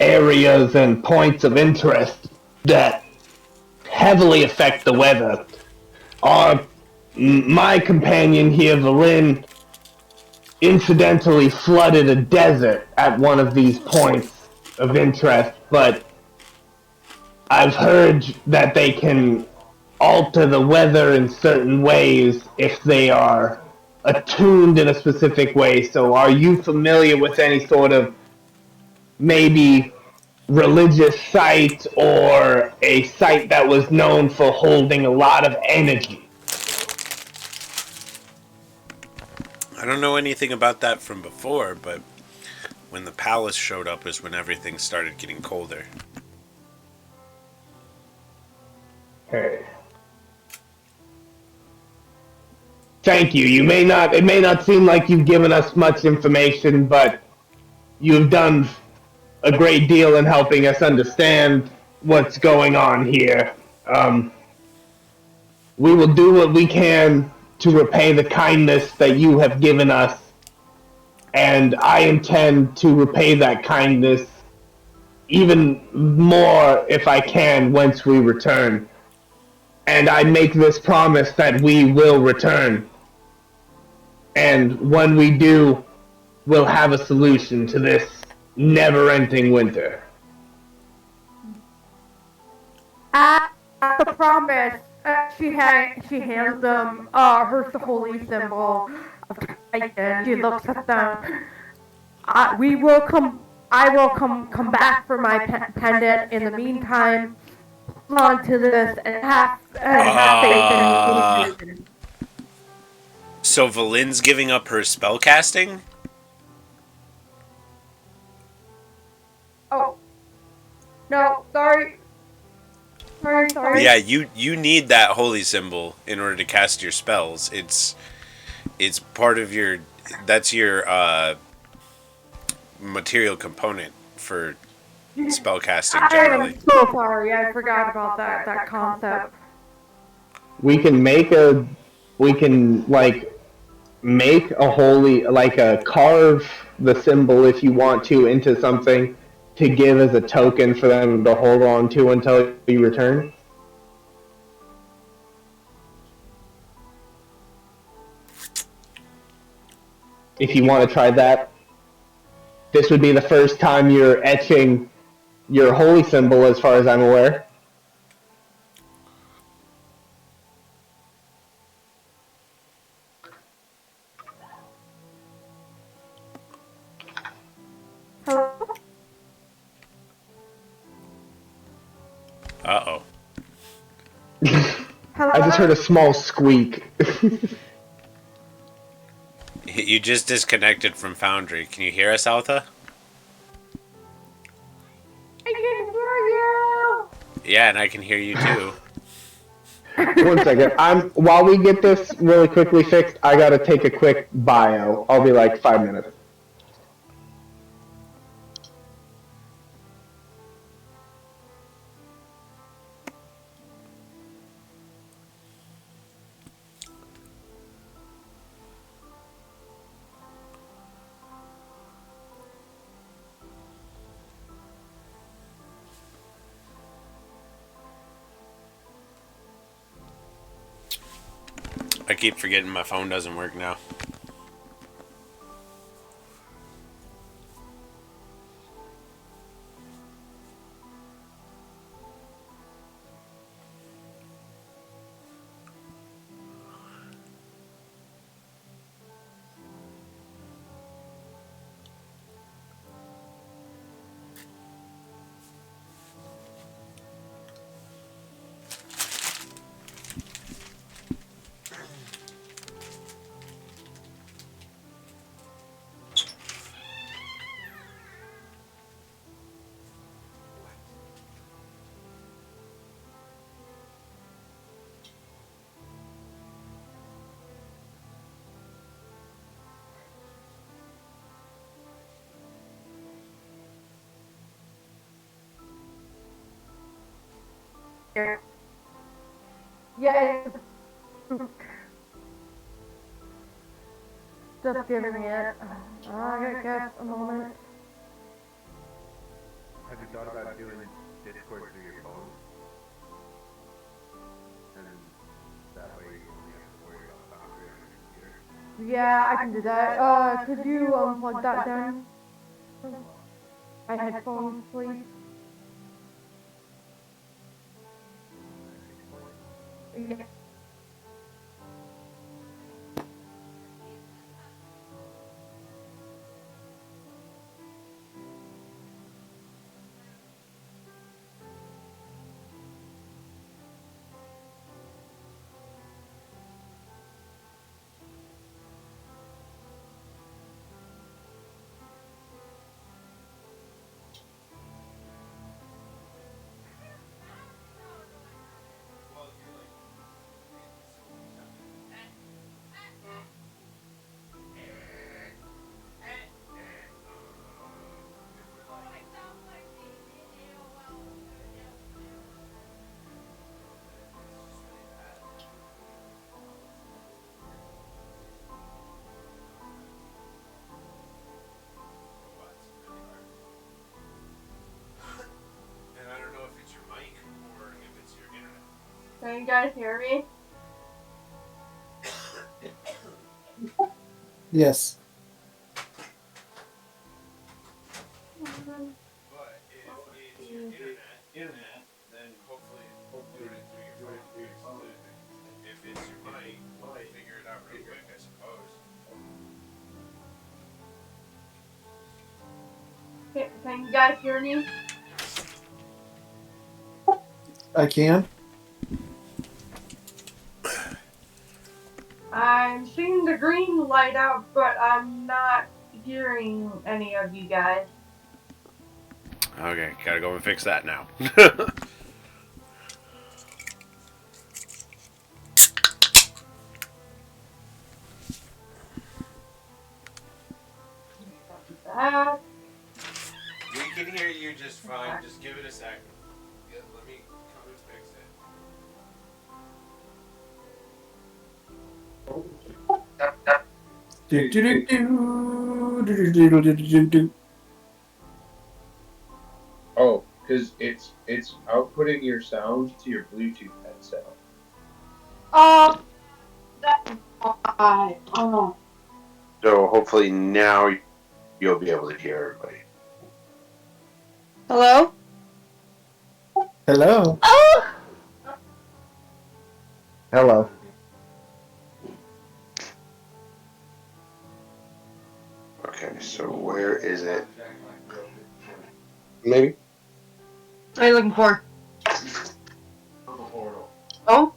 [SPEAKER 2] areas and points of interest that heavily affect the weather. My companion here, Valin, incidentally flooded a desert at one of these points of interest, but I've heard that they can alter the weather in certain ways if they are attuned in a specific way. So are you familiar with any sort of maybe religious site or a site that was known for holding a lot of energy?
[SPEAKER 1] I don't know anything about that from before, but when the palace showed up is when everything started getting colder.
[SPEAKER 2] Hey. Thank you. It may not seem like you've given us much information, but you've done a great deal in helping us understand what's going on here. We will do what we can to repay the kindness that you have given us, and I intend to repay that kindness even more if I can once we return. And I make this promise that we will return. And when we do, we'll have a solution to this never-ending winter.
[SPEAKER 3] At the promise, she hands them her holy symbol of Titan. She looks at them. We will come. I will come back for my pendant. In the meantime, hold on to this and have faith in me.
[SPEAKER 1] So Valin's giving up her spellcasting?
[SPEAKER 3] Oh no, sorry.
[SPEAKER 1] Yeah, you need that holy symbol in order to cast your spells. It's part of your that's your material component for spellcasting generally.
[SPEAKER 3] I'm so sorry. I forgot about that concept.
[SPEAKER 2] We can make a make a holy carve the symbol if you want to into something to give as a token for them to hold on to until you return. If you want to try that, this would be the first time you're etching your holy symbol as far as I'm aware.
[SPEAKER 3] Hello?
[SPEAKER 1] Uh-oh.
[SPEAKER 3] Hello?
[SPEAKER 2] I just heard a small squeak.
[SPEAKER 1] You just disconnected from Foundry. Can you hear us, Altha?
[SPEAKER 3] I can hear you.
[SPEAKER 1] Yeah, and I can hear you too.
[SPEAKER 2] 1 second. While we get this really quickly fixed, I gotta take a quick bio. I'll be like 5 minutes.
[SPEAKER 1] I keep forgetting my phone doesn't work now.
[SPEAKER 3] here. Yeah, just giving it. I guess a moment.
[SPEAKER 5] Have you thought about doing Discord through your phone? And that way you only have to worry about boundary on your computer.
[SPEAKER 3] Yeah, I can do that. Could you plug that down? My headphones, please. Yeah.
[SPEAKER 1] And I don't know if it's your mic or if it's your internet.
[SPEAKER 3] Can you guys hear me?
[SPEAKER 4] Yes.
[SPEAKER 1] But if it's your internet, then hopefully do it through your phone. If it's your mic, we'll figure it out real quick, I suppose.
[SPEAKER 3] Can you guys hear me?
[SPEAKER 4] I can.
[SPEAKER 3] I'm seeing the green light out, but I'm not hearing any of you guys.
[SPEAKER 1] Okay, gotta go and fix that now.
[SPEAKER 3] That.
[SPEAKER 1] We can hear you just fine. Just give it a second. Yeah, let me come and fix it.
[SPEAKER 4] Do do do do do do do do do.
[SPEAKER 5] Oh, because it's outputting your sound to your Bluetooth headset.
[SPEAKER 3] That's why. Oh.
[SPEAKER 1] So hopefully now you'll be able to hear everybody.
[SPEAKER 3] Hello?
[SPEAKER 4] Hello.
[SPEAKER 3] Oh!
[SPEAKER 2] Hello.
[SPEAKER 1] Okay, so where is it? Maybe?
[SPEAKER 3] What are you looking for? Oh?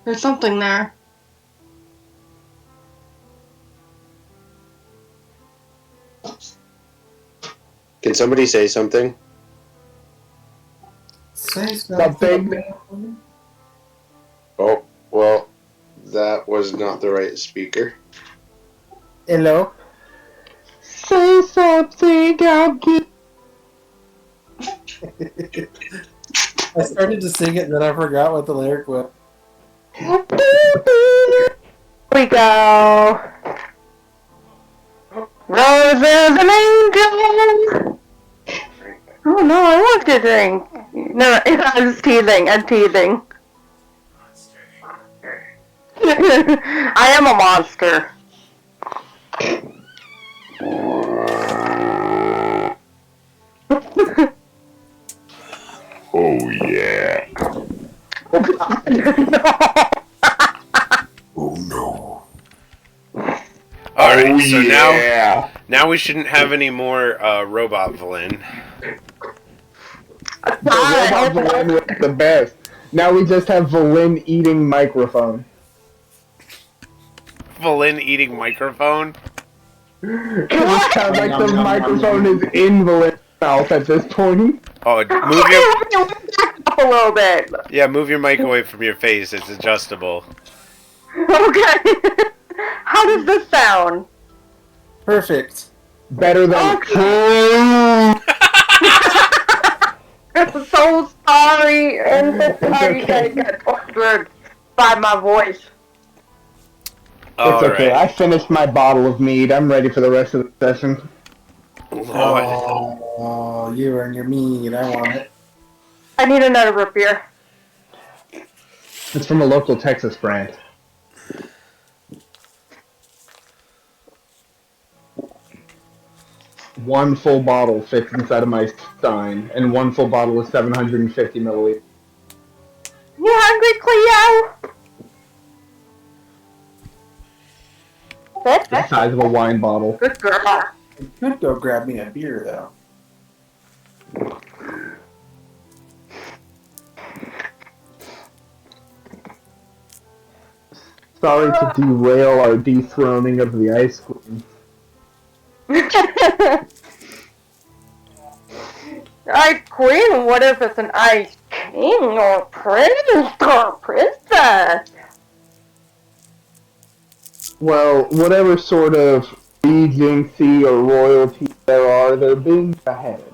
[SPEAKER 3] There's something there.
[SPEAKER 1] Can somebody say something?
[SPEAKER 4] Say
[SPEAKER 2] Something.
[SPEAKER 1] Oh, well, that was not the right speaker.
[SPEAKER 4] Hello.
[SPEAKER 2] Say something, I'll get.
[SPEAKER 4] I started to sing it and then I forgot what the lyric was.
[SPEAKER 3] Here we go. Roses and angels. Oh no, I want to drink. No, I was teasing. I'm teasing. I am a monster.
[SPEAKER 1] Oh, yeah.
[SPEAKER 3] No.
[SPEAKER 1] Oh, no. Alright, so now we shouldn't have any more robot villain.
[SPEAKER 2] The robot Valen was the best. Now we just have Valen eating microphone.
[SPEAKER 1] Villain eating microphone?
[SPEAKER 2] Because it sounds like the microphone is in Valen's mouth at this point.
[SPEAKER 1] Oh, move your...
[SPEAKER 3] Up a little bit.
[SPEAKER 1] Yeah, move your mic away from your face. It's adjustable.
[SPEAKER 3] Okay. How does this sound?
[SPEAKER 4] Perfect.
[SPEAKER 2] Better than...
[SPEAKER 3] Okay. So Sorry, and
[SPEAKER 2] It's
[SPEAKER 3] sorry
[SPEAKER 2] okay.
[SPEAKER 3] that I got tortured by my voice.
[SPEAKER 2] It's okay.
[SPEAKER 1] Alright.
[SPEAKER 2] I finished my bottle of mead. I'm ready for the rest of the session.
[SPEAKER 1] Lord.
[SPEAKER 4] Oh, you and your mead. I want it.
[SPEAKER 3] I need another root beer.
[SPEAKER 2] It's from a local Texas brand. One full bottle fits inside of my stein, and one full bottle is 750 milliliters.
[SPEAKER 3] You hungry, Cleo?
[SPEAKER 2] The
[SPEAKER 3] That's
[SPEAKER 2] size of a wine bottle.
[SPEAKER 3] good girl.
[SPEAKER 4] I could go grab me a beer, though.
[SPEAKER 2] Sorry to derail our dethroning of the Ice Queen.
[SPEAKER 3] Ice queen? What if it's an ice king or prince or princess?
[SPEAKER 2] Well, whatever sort of regency or royalty there are, they're being beheaded.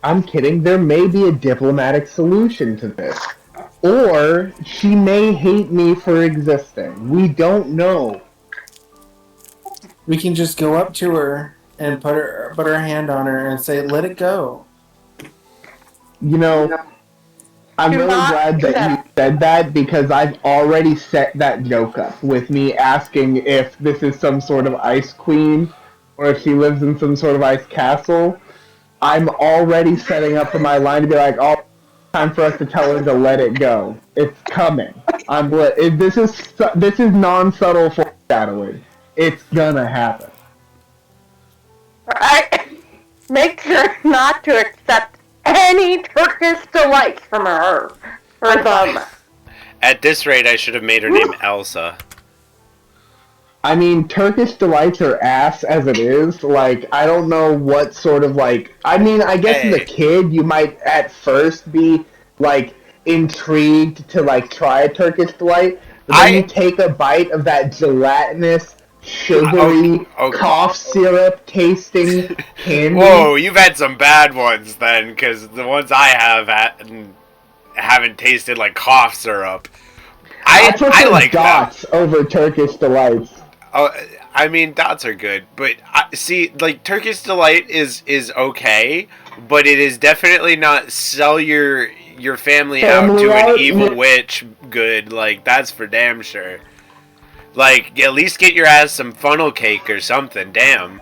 [SPEAKER 2] I'm kidding. There may be a diplomatic solution to this. Or she may hate me for existing. We don't know.
[SPEAKER 4] We can just go up to her and put our hand on her and say, "Let it go."
[SPEAKER 2] You know, I'm
[SPEAKER 3] Do
[SPEAKER 2] really
[SPEAKER 3] not
[SPEAKER 2] glad
[SPEAKER 3] do
[SPEAKER 2] that
[SPEAKER 3] that.
[SPEAKER 2] you said that because I've already set that joke up with me asking if this is some sort of ice queen or if she lives in some sort of ice castle. I'm already setting up for my line to be like, "Oh, time for us to tell her to let it go. It's coming." This is non-subtle foreshadowing. It's gonna happen.
[SPEAKER 3] Alright? Make sure not to accept any Turkish delights from her. Or them.
[SPEAKER 1] At this rate, I should have made her name Elsa.
[SPEAKER 2] I mean, Turkish delights are ass as it is. Like, I don't know what sort of, like... I mean, I guess as a
[SPEAKER 1] Hey.
[SPEAKER 2] kid, you might at first be, like, intrigued to, like, try a Turkish delight. But then you take a bite of that gelatinous, sugary, cough syrup tasting candy.
[SPEAKER 1] Whoa, you've had some bad ones then, because the ones I have haven't tasted like cough syrup.
[SPEAKER 2] I prefer
[SPEAKER 1] I like
[SPEAKER 2] dots
[SPEAKER 1] them.
[SPEAKER 2] over Turkish delights.
[SPEAKER 1] Oh, I mean, dots are good, but see, like Turkish delight is okay, but it is definitely not sell your family out to an evil witch good. Like that's for damn sure. Like at least get your ass some funnel cake or something. Damn.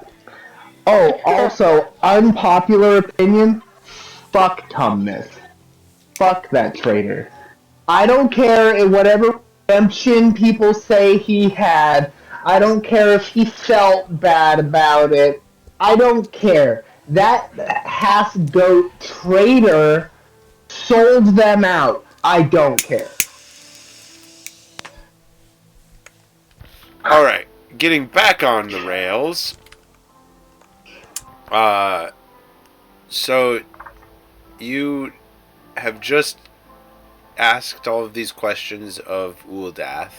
[SPEAKER 2] Oh, also, unpopular opinion, fuck Tumnus. Fuck that traitor. I don't care whatever redemption people say he had. I don't care if he felt bad about it. I don't care. That half-goat traitor sold them out. I don't care.
[SPEAKER 1] Alright, getting back on the rails. So you have just asked all of these questions of Uldath.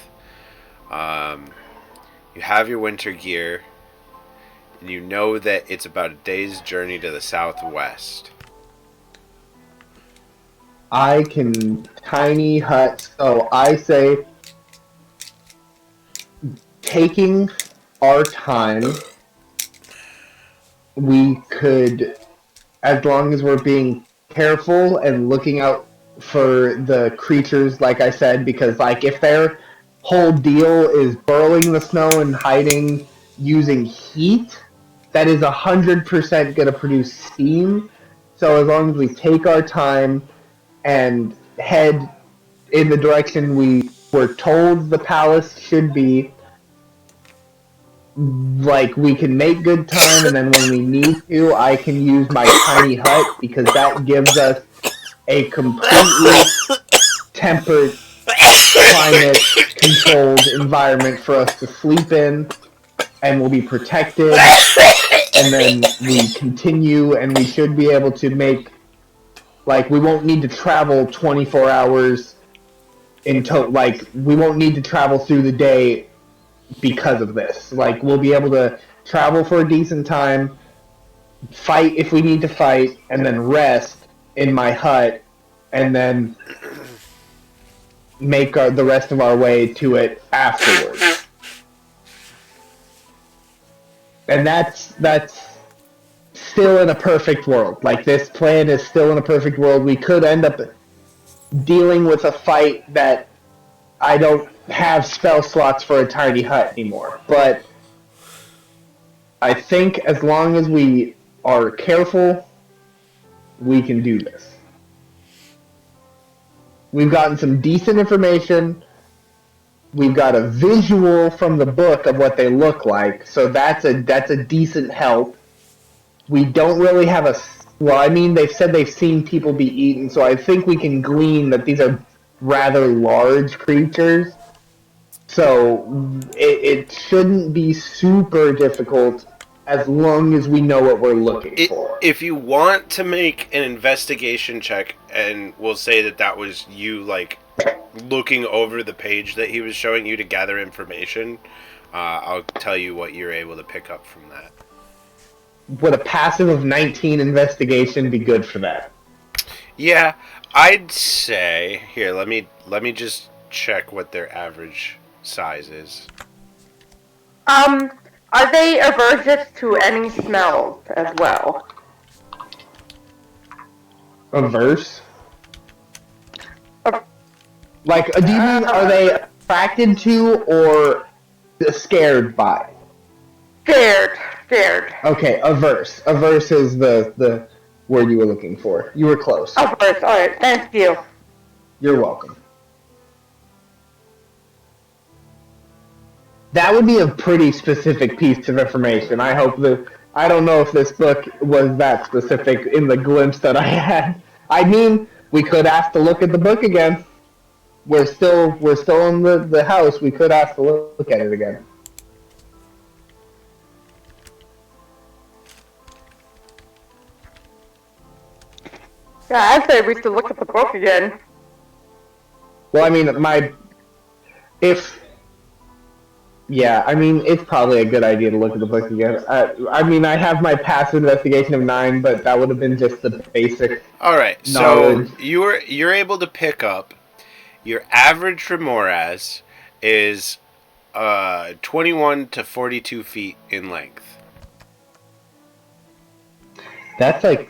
[SPEAKER 1] You have your winter gear, and you know that it's about a day's journey to the southwest.
[SPEAKER 2] I can tiny hut, so I say taking our time, we could, as long as we're being careful and looking out for the creatures, like I said, because like if their whole deal is burrowing the snow and hiding using heat, that is 100% going to produce steam. So as long as we take our time and head in the direction we were told the palace should be, like we can make good time, and then when we need to, I can use my tiny hut because that gives us a completely tempered, climate-controlled environment for us to sleep in, and we'll be protected. And then we continue, and we should be able to make, like, we won't need to travel 24 hours like, we won't need to travel through the day because of this. Like, we'll be able to travel for a decent time, fight if we need to fight, and then rest in my hut, and then make the rest of our way to it afterwards. And that's still in a perfect world. Like, this plan is still in a perfect world. We could end up dealing with a fight that I don't have spell slots for a tiny hut anymore. But I think as long as we are careful, we can do this. We've gotten some decent information. We've got a visual from the book of what they look like, so that's a decent help. We don't really have a... Well, I mean, they've said they've seen people be eaten, so I think we can glean that these are rather large creatures. So it shouldn't be super difficult as long as we know what we're looking for.
[SPEAKER 1] If you want to make an investigation check, and we'll say that was you, like, looking over the page that he was showing you to gather information, I'll tell you what you're able to pick up from that.
[SPEAKER 2] Would a passive of 19 investigation be good for that?
[SPEAKER 1] Yeah, I'd say... Here, let me just check what their average size is.
[SPEAKER 3] Are they averse to any smells as well?
[SPEAKER 2] Averse? Like, do you mean, are they attracted to or scared by?
[SPEAKER 3] Scared.
[SPEAKER 2] Okay, averse. Averse is the word you were looking for. You were close.
[SPEAKER 3] Averse, alright, thank you.
[SPEAKER 2] You're welcome. That would be a pretty specific piece of information. I don't know if this book was that specific in the glimpse that I had. I mean, we could ask to look at the book again. We're still in the house. We could ask to look at it again.
[SPEAKER 3] Yeah, I'd say we should look at the book again.
[SPEAKER 2] Well, I mean, it's probably a good idea to look at the book again. I mean, I have my passive investigation of 9, but that would have been just the basic.
[SPEAKER 1] All right,
[SPEAKER 2] knowledge.
[SPEAKER 1] So you're able to pick up your average remoras is 21 to 42 feet in length.
[SPEAKER 2] That's like...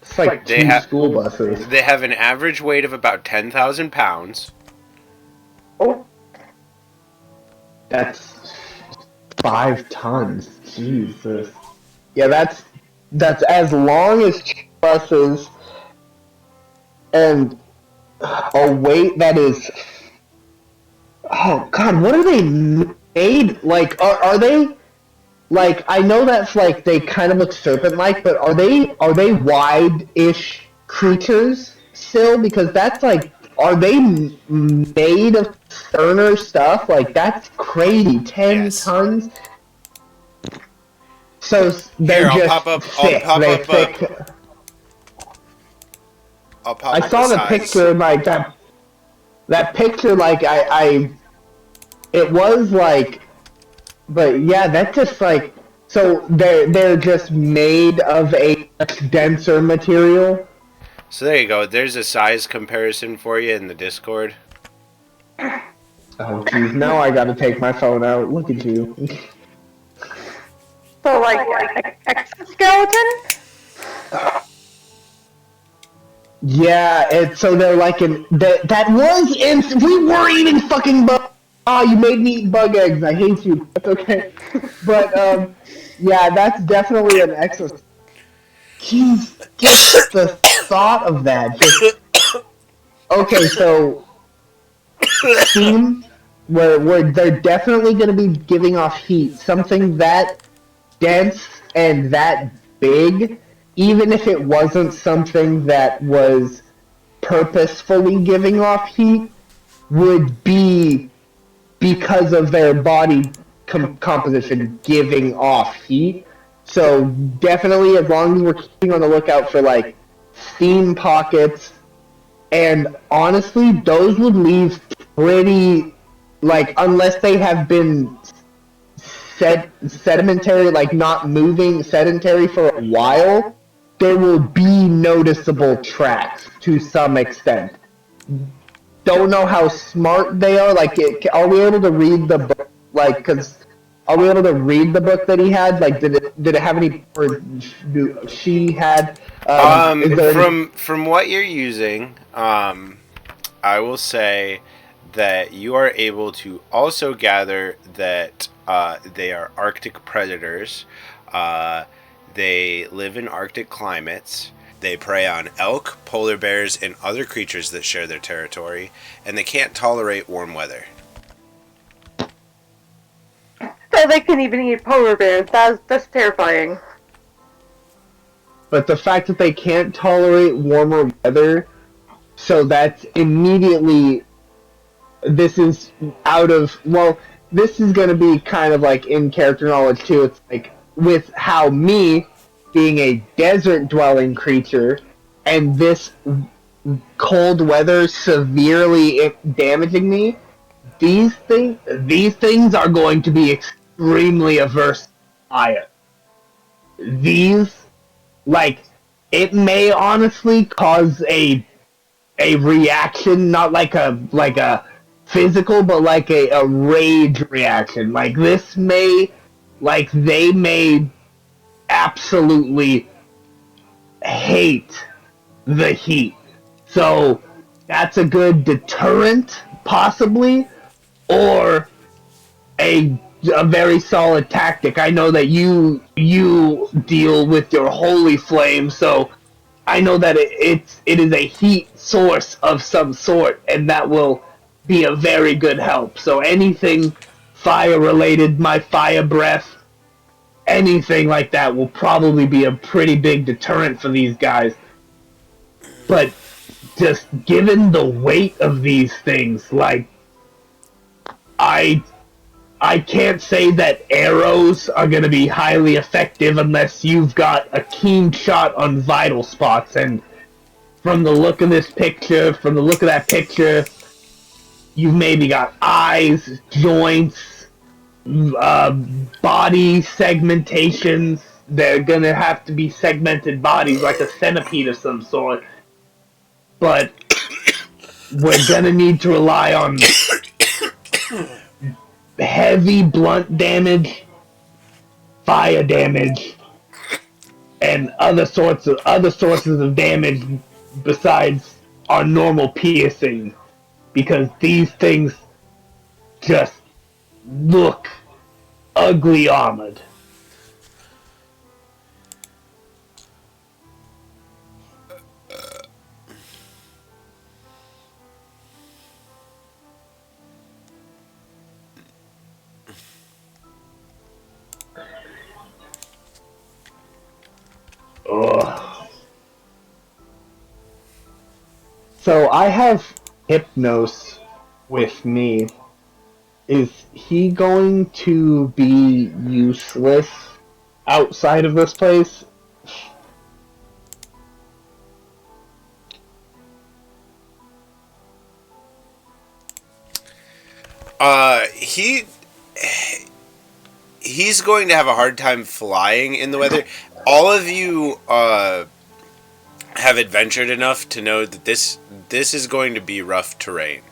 [SPEAKER 2] It's like two school buses.
[SPEAKER 1] They have an average weight of about 10,000 pounds.
[SPEAKER 3] Oh.
[SPEAKER 2] That's 5 tons. Jesus. Yeah, that's as long as buses and a weight that is... Oh, God, what are they made? Like, are they... Like, I know that's, like, they kind of look serpent-like, but are they wide-ish creatures still? Because that's, like, are they made of sterner stuff? Like, that's crazy. 10 tons? So, they're thick. I saw the picture, like, that picture, like, it was, like... But yeah, that's just like, so they're just made of a denser material.
[SPEAKER 1] So there you go. There's a size comparison for you in the Discord.
[SPEAKER 2] Oh jeez, now I gotta take my phone out. Look at you.
[SPEAKER 3] So like exoskeleton?
[SPEAKER 2] Yeah, so they're like that was we were eating fucking bugs. Oh, you made me eat bug eggs. I hate you. That's okay. But, yeah, that's definitely an exo... Jeez, just the thought of that. Okay, so... Steam, where they're definitely going to be giving off heat. Something that dense and that big, even if it wasn't something that was purposefully giving off heat, would be... because of their body composition giving off heat. So definitely, as long as we're keeping on the lookout for, like, steam pockets, and honestly, those would leave pretty, like, unless they have been sedimentary, like not moving, sedentary for a while, there will be noticeable tracks to some extent. Don't know how smart they are. Like, are we able to read the book? Like, because are we able to read the book that he had? Like, did it have any? Or she had? Is there any?
[SPEAKER 1] From what you're using, I will say that you are able to also gather that they are Arctic predators. They live in Arctic climates. They prey on elk, polar bears, and other creatures that share their territory, and they can't tolerate warm weather.
[SPEAKER 3] So they can even eat polar bears. That's terrifying.
[SPEAKER 2] But the fact that they can't tolerate warmer weather, so that's immediately, this is out of, well, this is going to be kind of like in character knowledge too. It's like with how me, being a desert dwelling creature, and this cold weather severely damaging me, these things are going to be extremely averse to fire. These, like, it may honestly cause a reaction, not like a physical, but like a rage reaction. Like this may, like they may absolutely hate the heat. So that's a good deterrent, possibly, or a very solid tactic. I know that you deal with your holy flame, so I know that it is a heat source of some sort, and that will be a very good help. So anything fire related, my fire breath, anything like that will probably be a pretty big deterrent for these guys. But just given the weight of these things, like, I can't say that arrows are going to be highly effective unless you've got a keen shot on vital spots. And from the look of this picture, from the look of that picture, you've maybe got eyes, joints, body segmentations. They're going to have to be segmented bodies, like a centipede of some sort. But we're going to need to rely on heavy blunt damage, fire damage, and other sources of damage besides our normal piercing, because these things just look ugly armored. Ugh. So I have Hypnos with me. Is he going to be useless outside of this place?
[SPEAKER 1] He's going to have a hard time flying in the weather. All of you have adventured enough to know that this is going to be rough terrain.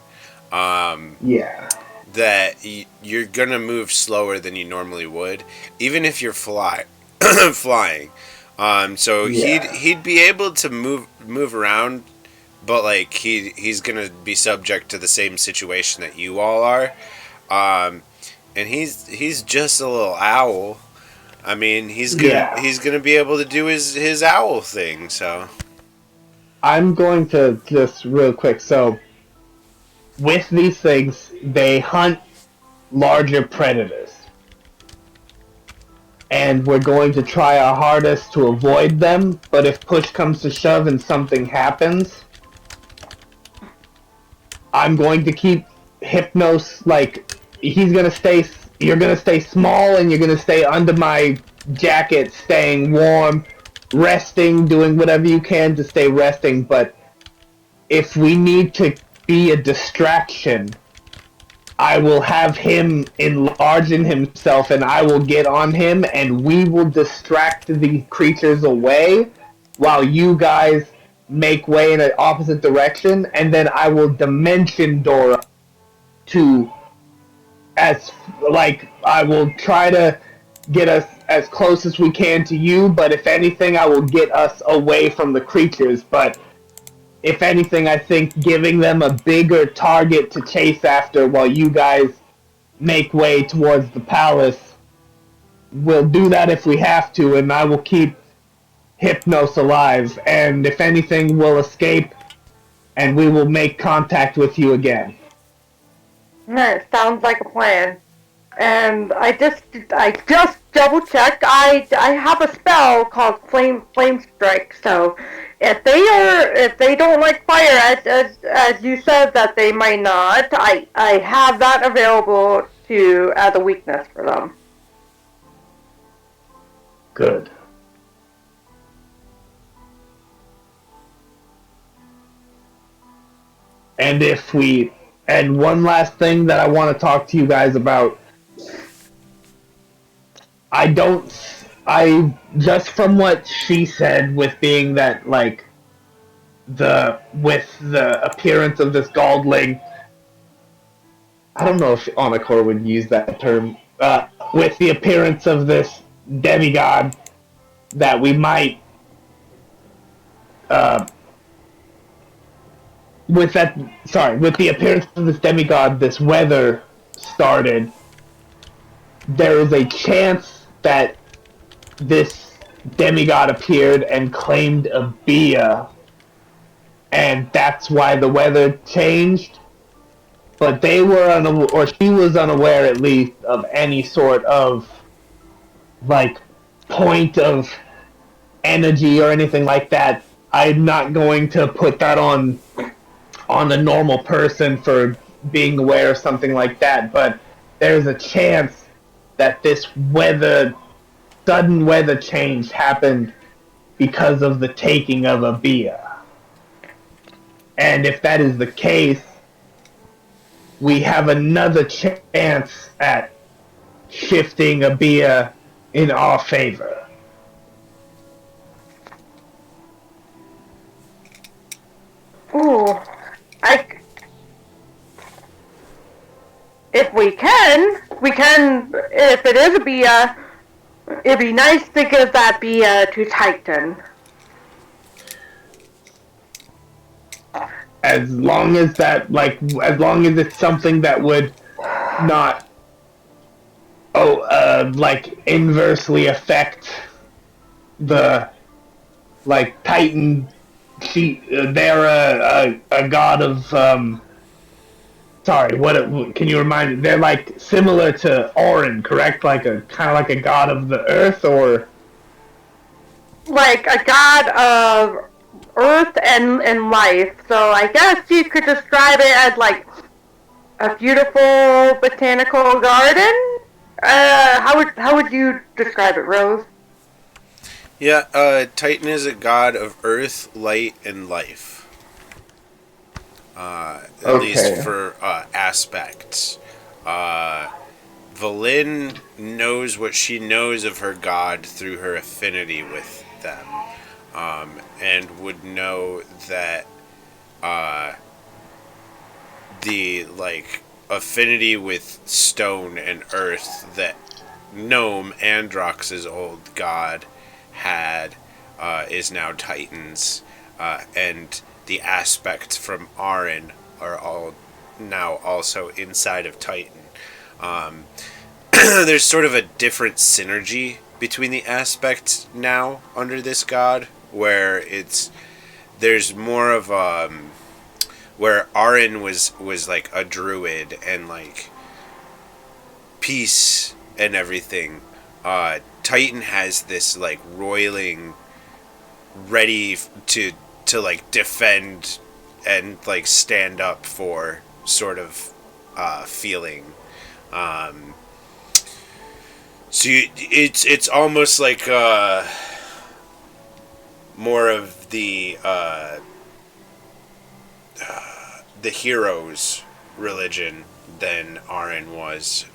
[SPEAKER 2] Yeah.
[SPEAKER 1] That you're gonna move slower than you normally would, even if you're flying. So
[SPEAKER 2] Yeah.
[SPEAKER 1] he'd be able to move around, but like he's gonna be subject to the same situation that you all are. And he's just a little owl. I mean, he's gonna be able to do his owl thing. So
[SPEAKER 2] I'm going to just real quick. So with these things, they hunt larger predators, and we're going to try our hardest to avoid them. But if push comes to shove and something happens, I'm going to keep Hypnos, like, he's gonna stay, you're gonna stay small, and you're gonna stay under my jacket, staying warm, resting, doing whatever you can to stay resting. But if we need to be a distraction, I will have him enlarge in himself, and I will get on him, and we will distract the creatures away while you guys make way in an opposite direction, and then I will dimension Dora to I will try to get us as close as we can to you, but if anything, I will get us away from the creatures. But if anything, I think giving them a bigger target to chase after while you guys make way towards the palace. We'll do that if we have to, and I will keep Hypnos alive, and if anything, we'll escape, and we will make contact with you again.
[SPEAKER 3] That sounds like a plan. And I just double checked. I have a spell called Flame Strike. So if they don't like fire, as you said that they might not, I have that available to as a weakness for them.
[SPEAKER 2] Good. And one last thing that I want to talk to you guys about. I just from what she said with being that like with the appearance of this Gaaldling, I don't know if Onakor would use that term, with the appearance of this demigod, that we might, with the appearance of this demigod, this weather started. There is a chance that this demigod appeared and claimed a Bia, and that's why the weather changed. But they were or she was unaware at least of any sort of like point of energy or anything like that. I'm not going to put that on a normal person for being aware of something like that, but there's a chance that this sudden weather change happened because of the taking of a Bia. And if that is the case, we have another chance at shifting a Bia in our favor.
[SPEAKER 3] Ooh, if we can, if it is a Bia, it'd be nice to give that Bia to Titan.
[SPEAKER 2] As long as it's something that would not, inversely affect the, Titan. They're a god of, can you remind me? They're, similar to Orin, correct? Kind of like a god of the earth, or?
[SPEAKER 3] Like a god of earth and life. So I guess you could describe it as like a beautiful botanical garden. How would you describe it, Rose?
[SPEAKER 1] Yeah, Titan is a god of earth, light, and life. At least for aspects. Valin knows what she knows of her god through her affinity with them. And would know that the affinity with stone and earth that Gnome, Androx's old god, had is now Titan's, and the aspects from Arin are all now also inside of Titan. There's sort of a different synergy between the aspects now under this god, where there's more of where Arin was like a druid and like peace and everything. Titan has this like roiling, ready to like defend and like stand up for sort of feeling. So it's almost like more of the heroes religion than Arin was,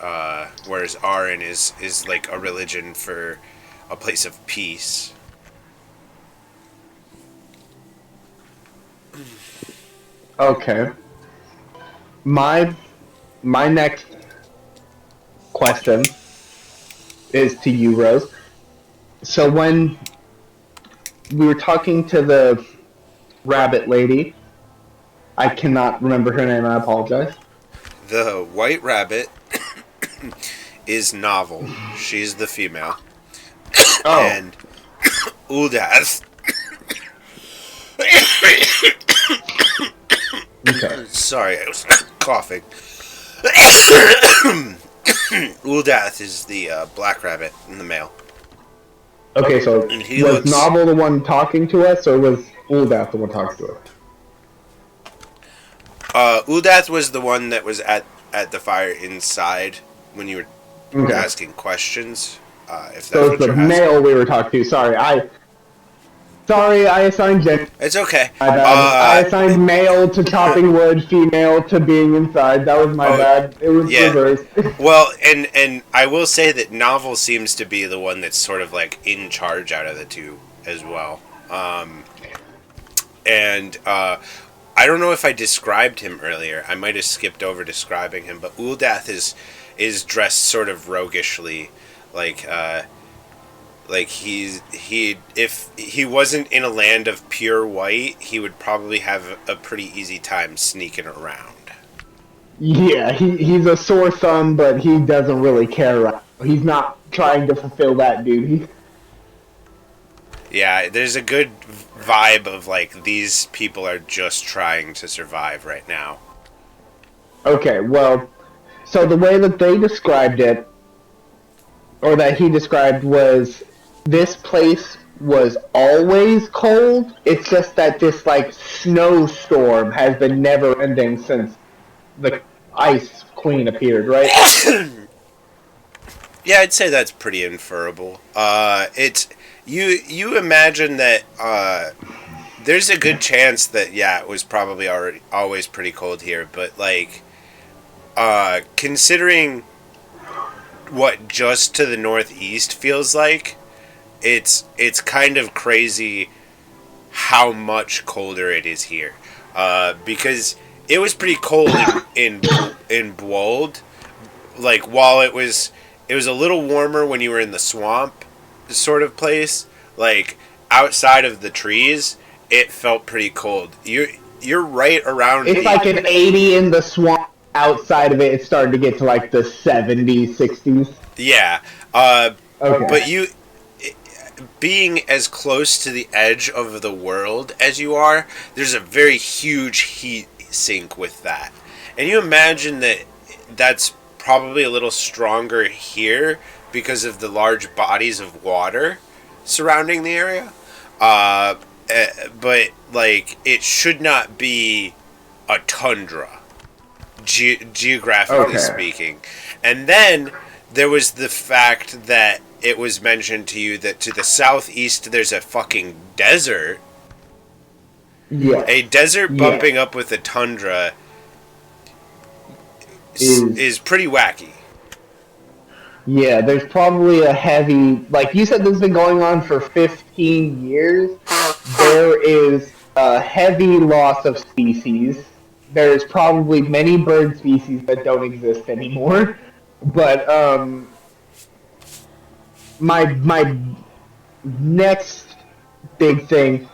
[SPEAKER 1] whereas Arin is like a religion for a place of peace.
[SPEAKER 2] Okay. My next question is to you, Rose. So when we were talking to the rabbit lady, I cannot remember her name. I apologize.
[SPEAKER 1] The white rabbit is Novel. She's the female.
[SPEAKER 2] Oh,
[SPEAKER 1] And Uldaz.
[SPEAKER 2] okay.
[SPEAKER 1] Sorry, I was coughing. Uldath is the black rabbit in the male.
[SPEAKER 2] Okay, so
[SPEAKER 1] And he
[SPEAKER 2] was
[SPEAKER 1] looks-
[SPEAKER 2] Novel the one talking to us, or was Uldath the one talking to us?
[SPEAKER 1] Uldath was the one that was at the fire inside when you were
[SPEAKER 2] Okay.
[SPEAKER 1] asking questions. If that's
[SPEAKER 2] So
[SPEAKER 1] what
[SPEAKER 2] it's the
[SPEAKER 1] you're asking.
[SPEAKER 2] male we were talking to. Sorry, I assigned gender.
[SPEAKER 1] It's okay.
[SPEAKER 2] My bad. I assigned male to chopping wood, female to being inside. That was my bad. It was
[SPEAKER 1] yeah.
[SPEAKER 2] reversed.
[SPEAKER 1] Well, and I will say that Novel seems to be the one that's sort of like in charge out of the two as well. I don't know if I described him earlier. I might have skipped over describing him, but Uldath is dressed sort of roguishly, like if he wasn't in a land of pure white, he would probably have a pretty easy time sneaking around.
[SPEAKER 2] Yeah, he's a sore thumb, but he doesn't really care. He's not trying to fulfill that duty.
[SPEAKER 1] Yeah, there's a good vibe of like these people are just trying to survive right now.
[SPEAKER 2] Okay, well, so the way that they described it, or that he described, was this place was always cold. It's just that this like snowstorm has been never ending since the Ice Queen appeared, right?
[SPEAKER 1] Yeah, I'd say that's pretty inferable. It's you imagine that there's a good chance that it was probably always pretty cold here, but like considering what just to the northeast feels like, it's kind of crazy how much colder it is here. Because it was pretty cold in Bwold. Like while it was a little warmer when you were in the swamp sort of place, like outside of the trees, it felt pretty cold. You're right around
[SPEAKER 2] It's like an 80 in the swamp. Outside of it, it's starting to get to like the 70s, 60s.
[SPEAKER 1] Yeah.
[SPEAKER 2] Okay.
[SPEAKER 1] But you being as close to the edge of the world as you are, there's a very huge heat sink with that. And you imagine that that's probably a little stronger here because of the large bodies of water surrounding the area. But like it should not be a tundra, geographically speaking. And then there was the fact that it was mentioned to you that to the southeast there's a fucking desert.
[SPEAKER 2] Yeah.
[SPEAKER 1] A desert bumping up with a tundra is pretty wacky.
[SPEAKER 2] Yeah, there's probably a heavy... Like you said, this has been going on for 15 years. There is a heavy loss of species. There's probably many bird species that don't exist anymore. But, my next big thing,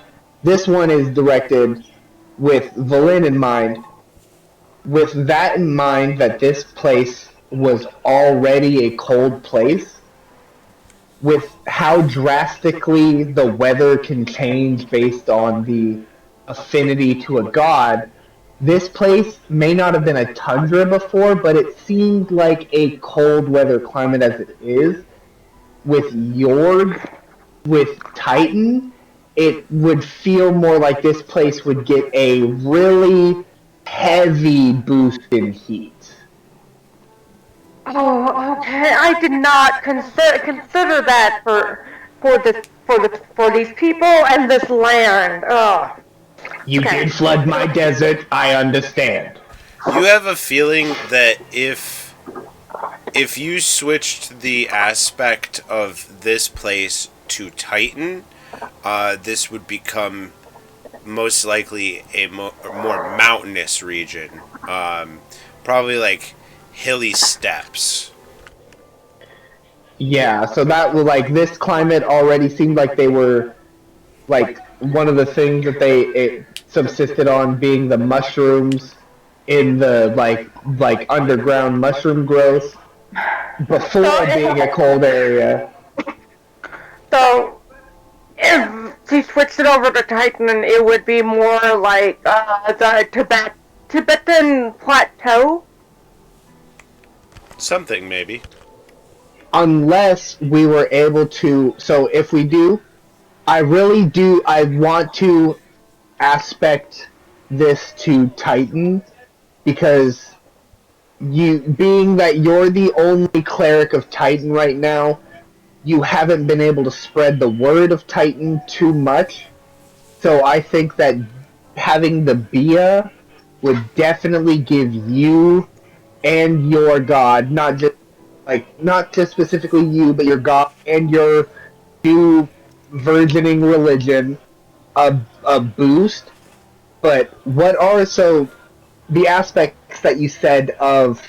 [SPEAKER 2] this one is directed with Valin in mind. With that in mind, that this place was already a cold place, with how drastically the weather can change based on the affinity to a god, this place may not have been a tundra before, but it seemed like a cold weather climate as it is. With Yorg, with Titan, it would feel more like this place would get a really heavy boost in heat.
[SPEAKER 3] Oh, okay. I did not consider that for these people and this land. Oh.
[SPEAKER 2] You
[SPEAKER 3] Okay.
[SPEAKER 2] did flood my desert, I understand.
[SPEAKER 1] You have a feeling that if you switched the aspect of this place to Titan, this would become most likely a more mountainous region. Probably like hilly steppes.
[SPEAKER 2] Yeah, so that was like this climate already seemed like they were like one of the things that it subsisted on being the mushrooms in the like underground mushroom growth before being a cold area.
[SPEAKER 3] So, if she switched it over to Titan, it would be more like the Tibetan plateau.
[SPEAKER 1] Something maybe.
[SPEAKER 2] Unless we were able to, so if we do, I want to aspect this to Titan because being that you're the only cleric of Titan right now, you haven't been able to spread the word of Titan too much. So I think that having the Bia would definitely give you and your god, not just specifically you, but your god and your new virgining religion, a boost. But what are the aspects that you said of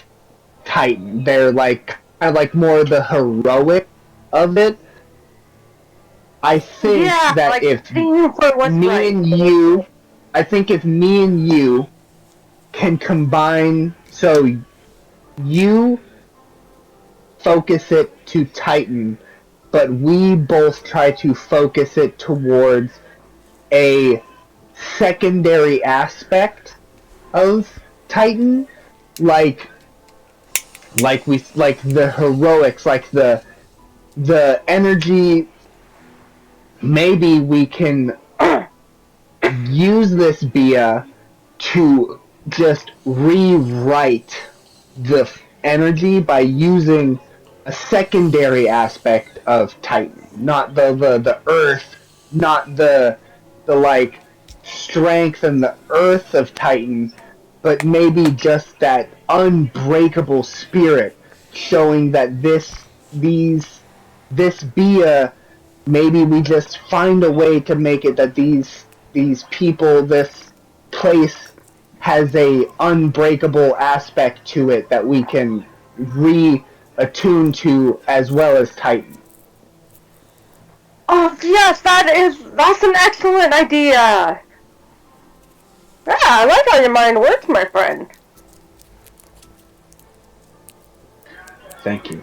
[SPEAKER 2] Titan? They're like kind of like more the heroic of it. I think that
[SPEAKER 3] like
[SPEAKER 2] if
[SPEAKER 3] seeing for what's
[SPEAKER 2] me
[SPEAKER 3] right.
[SPEAKER 2] and you, I think if me and you can combine, so you focus it to Titan, but we both try to focus it towards a secondary aspect of Titan, like the heroics, like the energy. Maybe we can use this Bia to just rewrite the energy by using a secondary aspect of Titan, not the Earth, not the like strength and the Earth of Titan, but maybe just that unbreakable spirit, showing that this Bia, maybe we just find a way to make it that these people, this place has a unbreakable aspect to it that we can re-attune to as well as Titan.
[SPEAKER 3] Oh yes, that's an excellent idea. Yeah, I like how your mind works, my friend.
[SPEAKER 2] Thank you.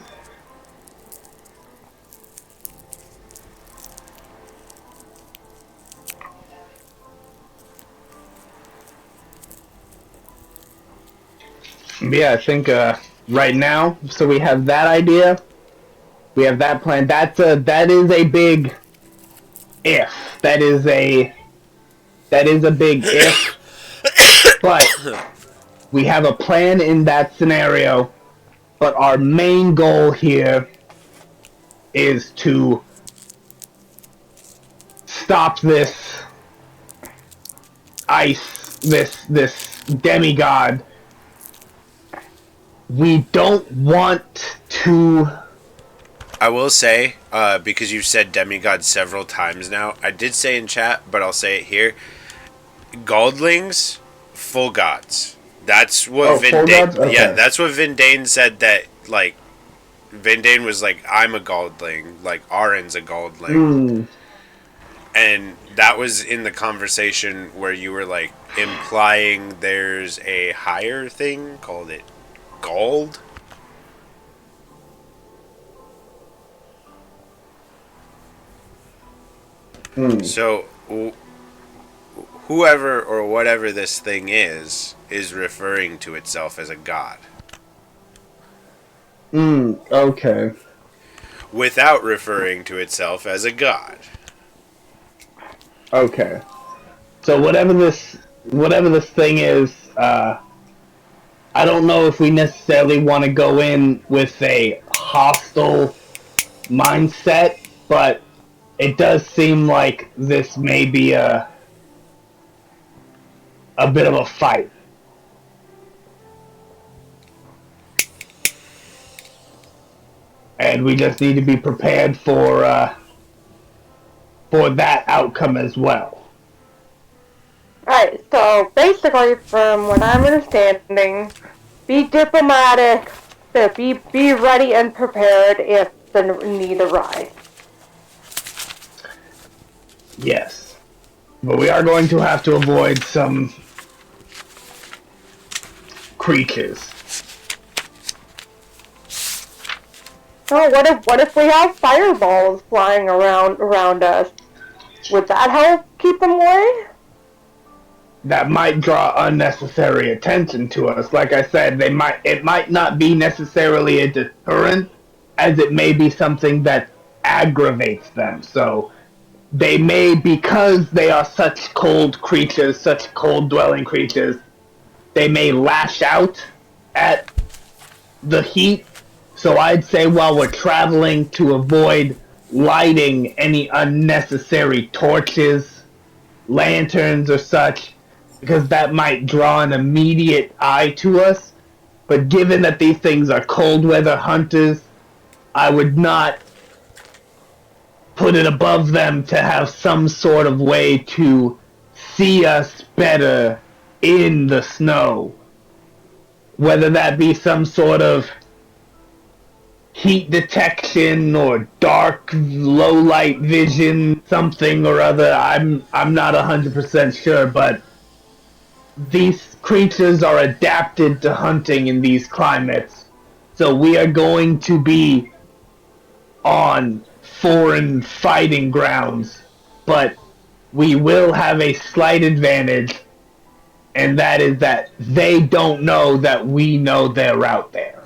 [SPEAKER 2] Yeah, I think right now, so we have that idea, we have that plan. That is a big if. That is a big if. But we have a plan in that scenario. But our main goal here is to stop this ice, this demigod. We don't want to.
[SPEAKER 1] I will say, because you've said demigod several times now, I did say in chat, but I'll say it here. Gaaldlings, full gods. That's what Vindane.
[SPEAKER 2] Okay.
[SPEAKER 1] Yeah, that's what Vindane said. That like, Vindane was like, "I'm a Gaaldling." Like, Arin's a Gaaldling, and that was in the conversation where you were like implying there's a higher thing called it Gaald. So, whoever or whatever this thing is referring to itself as a god.
[SPEAKER 2] Okay.
[SPEAKER 1] Without referring to itself as a god.
[SPEAKER 2] Okay. So whatever this thing is, I don't know if we necessarily want to go in with a hostile mindset, but it does seem like this may be a bit of a fight. said, we just need to be prepared for that outcome as well.
[SPEAKER 3] Alright, so basically, from what I'm understanding, be diplomatic, be ready and prepared if the need arises.
[SPEAKER 2] Yes. But we are going to have to avoid some creatures.
[SPEAKER 3] Oh, what if we have fireballs flying around us? Would that help keep them away?
[SPEAKER 2] That might draw unnecessary attention to us. Like I said, it might not be necessarily a deterrent, as it may be something that aggravates them. So they may, because they are such cold creatures, such cold dwelling creatures, they may lash out at the heat. So I'd say while we're traveling, to avoid lighting any unnecessary torches, lanterns, or such, because that might draw an immediate eye to us. But given that these things are cold weather hunters, I would not put it above them to have some sort of way to see us better in the snow. Whether that be some sort of heat detection or dark low light vision, something or other. I'm not 100% sure, but these creatures are adapted to hunting in these climates. So we are going to be on foreign fighting grounds, but we will have a slight advantage, and that is that they don't know that we know they're out there.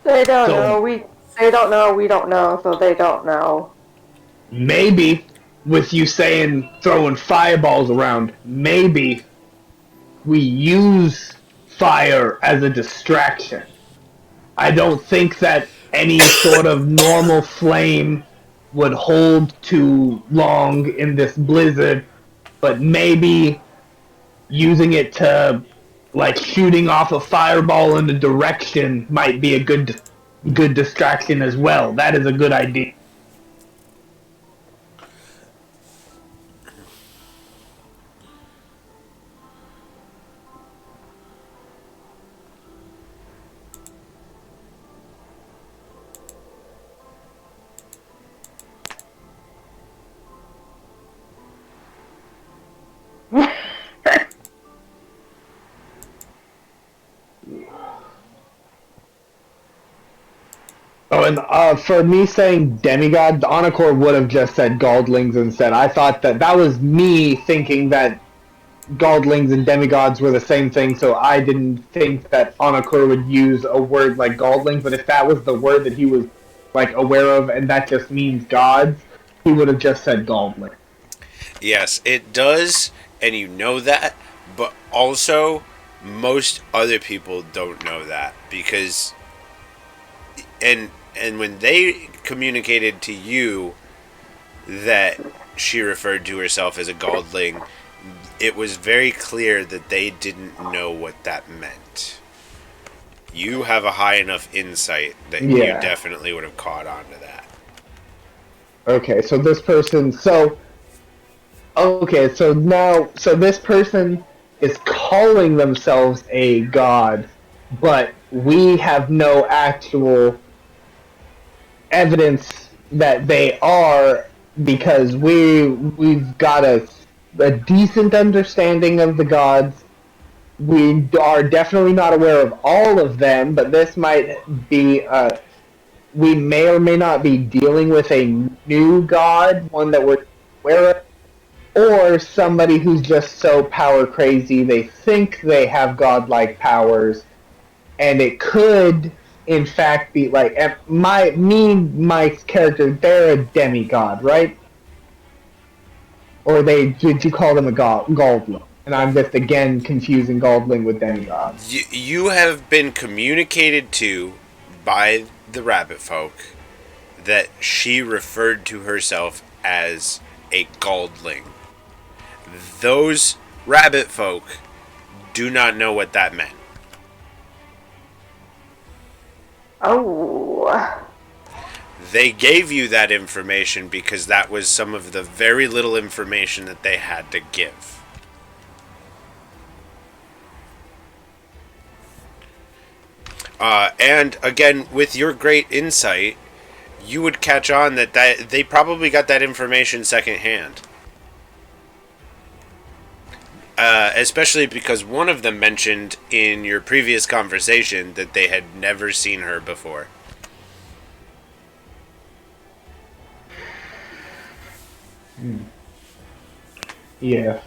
[SPEAKER 3] They don't know. They don't know. We don't know. So they don't know.
[SPEAKER 2] Maybe, with you saying throwing fireballs around, maybe we use fire as a distraction. I don't think that any sort of normal flame would hold too long in this blizzard, but maybe using it to, like, shooting off a fireball in a direction might be a good distraction as well. That is a good idea. Oh, and for me saying demigod, the Onakor would have just said Gaaldlings instead. I thought that was me thinking that Gaaldlings and demigods were the same thing, so I didn't think that Onakor would use a word like Gaaldling, but if that was the word that he was, like, aware of, and that just means gods, he would have just said Gaaldling.
[SPEAKER 1] Yes, it does, and you know that, but also most other people don't know that, because and when they communicated to you that she referred to herself as a Gaaldling, it was very clear that they didn't know what that meant. You have a high enough insight that you definitely would have caught on to that.
[SPEAKER 2] Okay, so this person, so this person is calling themselves a god, but we have no actual evidence that they are, because we've got a decent understanding of the gods. We are definitely not aware of all of them, but this might be we may or may not be dealing with a new god, one that we're aware of, or somebody who's just so power crazy they think they have godlike powers, and it could in fact be like my character, they're a demigod, right? Or did you call them a Gaaldling? And I'm just again confusing Gaaldling with demigod.
[SPEAKER 1] You have been communicated to by the rabbit folk that she referred to herself as a Gaaldling. Those rabbit folk do not know what that meant.
[SPEAKER 3] Oh.
[SPEAKER 1] They gave you that information because that was some of the very little information that they had to give. And again, with your great insight, you would catch on that they probably got that information secondhand. Especially because one of them mentioned in your previous conversation that they had never seen her before.
[SPEAKER 2] Yeah.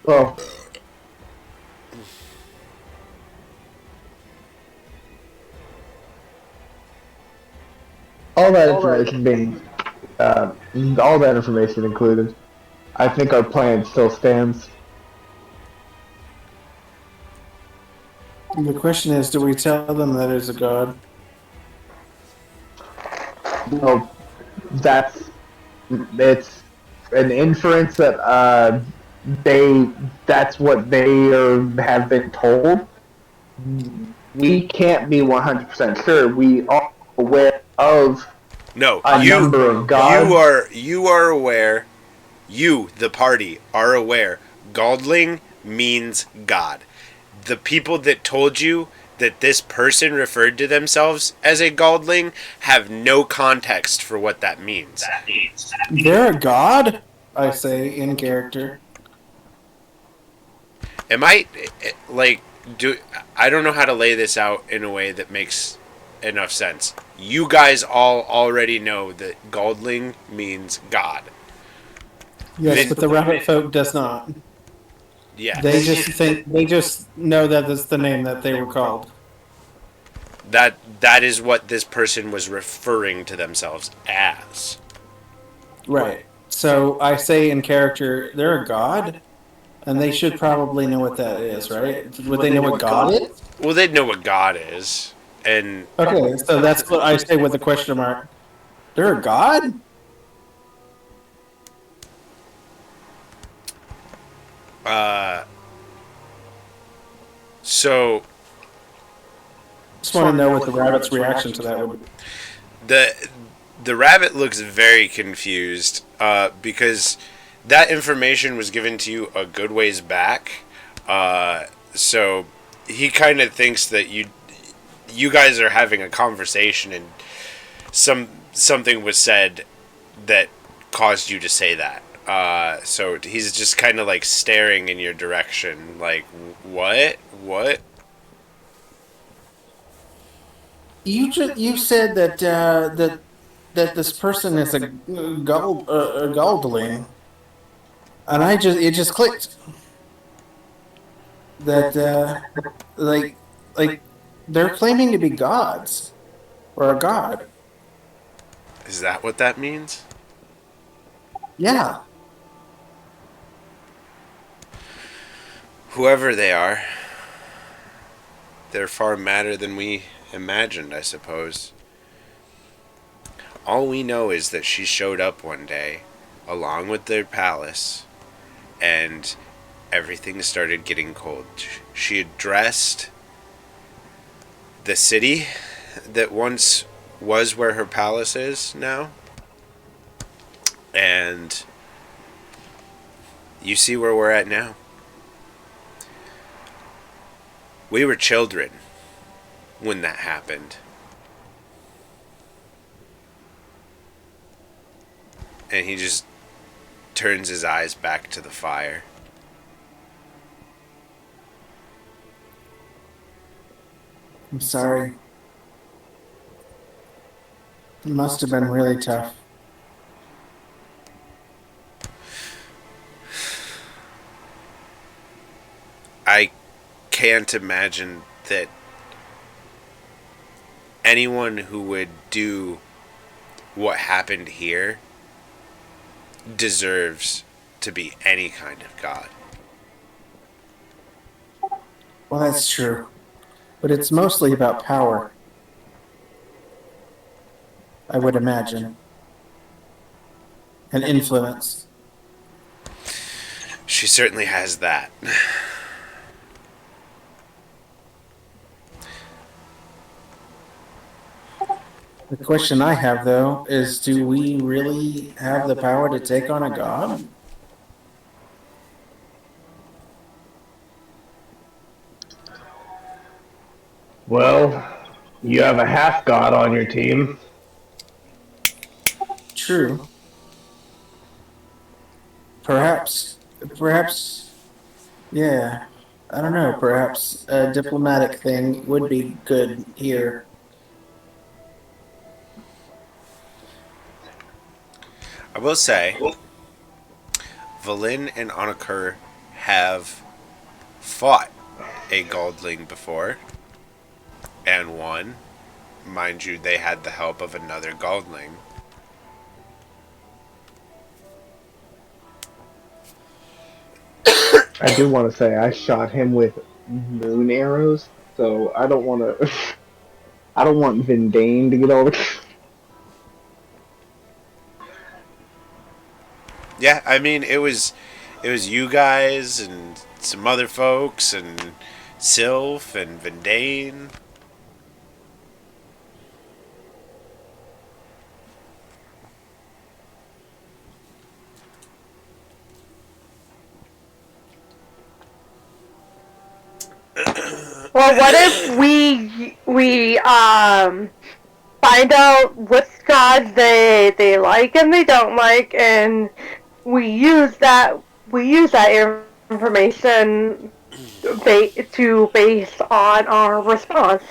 [SPEAKER 2] Well, all that information being, all that information included, I think our plan still stands.
[SPEAKER 4] The question is, do we tell them that it's a god?
[SPEAKER 2] No, it's an inference that that's what they have been told. We can't be 100% sure. We are aware of
[SPEAKER 1] No,
[SPEAKER 2] a number of gods.
[SPEAKER 1] You are aware. You, the party, are aware. Gaaldling means God. The people that told you that this person referred to themselves as a Gaaldling have no context for what that means.
[SPEAKER 4] They're a god, I say in character.
[SPEAKER 1] Am I like do I don't know how to lay this out in a way that makes enough sense. You guys all already know that Gaaldling means God.
[SPEAKER 4] Yes, but the rabbit folk does not.
[SPEAKER 1] Yeah.
[SPEAKER 4] They just know that that's the name that they were called.
[SPEAKER 1] That is what this person was referring to themselves as.
[SPEAKER 4] Right. So I say in character, they're a god, and they should probably know what that is, right? Would they know what god is?
[SPEAKER 1] Well, they'd know what God is. And
[SPEAKER 4] Okay, so that's what I say with a question mark. They're a god?
[SPEAKER 1] so
[SPEAKER 4] Just want to know what the rabbit's reaction to that would be.
[SPEAKER 1] the rabbit looks very confused because that information was given to you a good ways back. So he kind of thinks that you guys are having a conversation and something was said that caused you to say that. So he's just kind of like staring in your direction, like what?
[SPEAKER 4] You said that that this person is a Gaaldling, and it just clicked that like they're claiming to be gods or a god.
[SPEAKER 1] Is that what that means?
[SPEAKER 4] Yeah.
[SPEAKER 1] Whoever they are, they're far madder than we imagined, I suppose. All we know is that she showed up one day, along with their palace, and everything started getting cold. She addressed the city that once was where her palace is now, and you see where we're at now. We were children when that happened. And he just turns his eyes back to the fire.
[SPEAKER 4] I'm sorry. It must have been really tough.
[SPEAKER 1] I can't imagine that anyone who would do what happened here deserves to be any kind of god.
[SPEAKER 4] Well, that's true. But it's mostly about power, I would imagine. And influence.
[SPEAKER 1] She certainly has that.
[SPEAKER 4] The question I have, though, is do we really have the power to take on a god?
[SPEAKER 2] Well, you have a half god on your team.
[SPEAKER 4] True. Perhaps, yeah. I don't know, perhaps a diplomatic thing would be good here.
[SPEAKER 1] I will say, Valin and Onakur have fought a Gaaldling before and won. Mind you, they had the help of another Gaaldling.
[SPEAKER 2] I do want to say I shot him with moon arrows, so I don't want to. I don't want Vindane to get all the.
[SPEAKER 1] Yeah, I mean it was you guys and some other folks and Sylph and Vindane.
[SPEAKER 3] Well, what if we find out what gods they like and they don't like, and we use that information to base on our response.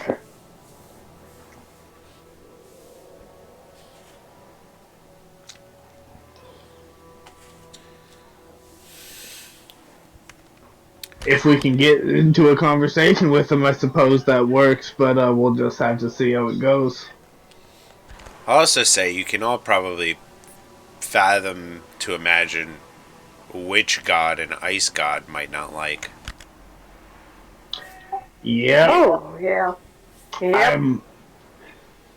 [SPEAKER 2] If we can get into a conversation with him, I suppose that works, but we'll just have to see how it goes.
[SPEAKER 1] I'll also say you can all probably fathom to imagine which god an ice god might not like.
[SPEAKER 2] Yeah.
[SPEAKER 3] Oh, yeah. Yep.
[SPEAKER 2] I'm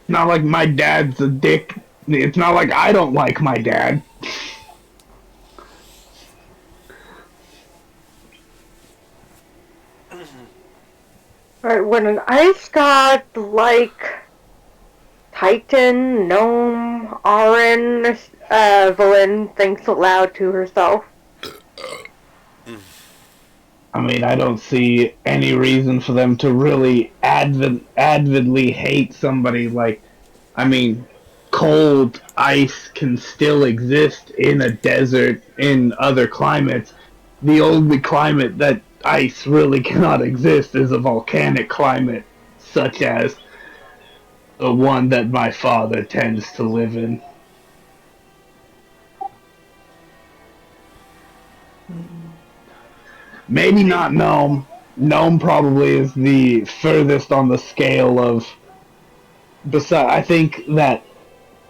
[SPEAKER 2] not like my dad's a dick. It's not like I don't like my dad.
[SPEAKER 3] Right, when an ice god like Titan, Gnome, Arin, Valin thinks aloud to herself.
[SPEAKER 2] I mean, I don't see any reason for them to really avidly hate somebody like. I mean, cold ice can still exist in a desert in other climates. The only climate that ice really cannot exist is a volcanic climate, such as the one that my father tends to live in. Maybe not Gnome. Gnome probably is the furthest on the scale of. I think that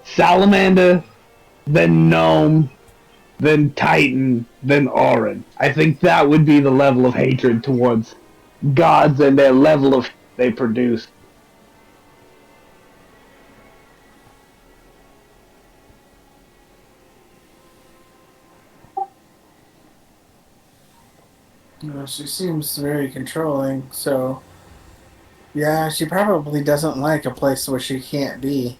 [SPEAKER 2] Salamander, then Gnome, then Titan, then Auron. I think that would be the level of hatred towards gods and their level of they produce.
[SPEAKER 4] She seems very controlling, so yeah, she probably doesn't like a place where she can't be.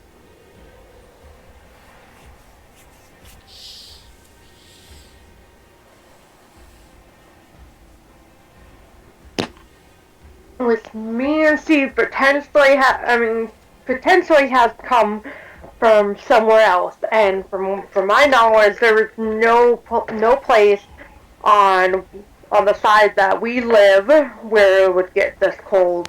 [SPEAKER 3] With me and Steve potentially has come from somewhere else, and from my knowledge, there is no place on the side that we live where it would get this cold.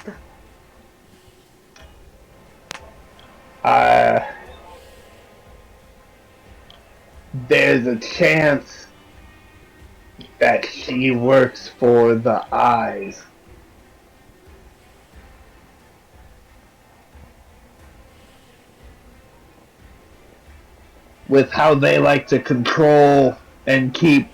[SPEAKER 2] There's a chance that she works for the Eyes. With how they like to control and keep.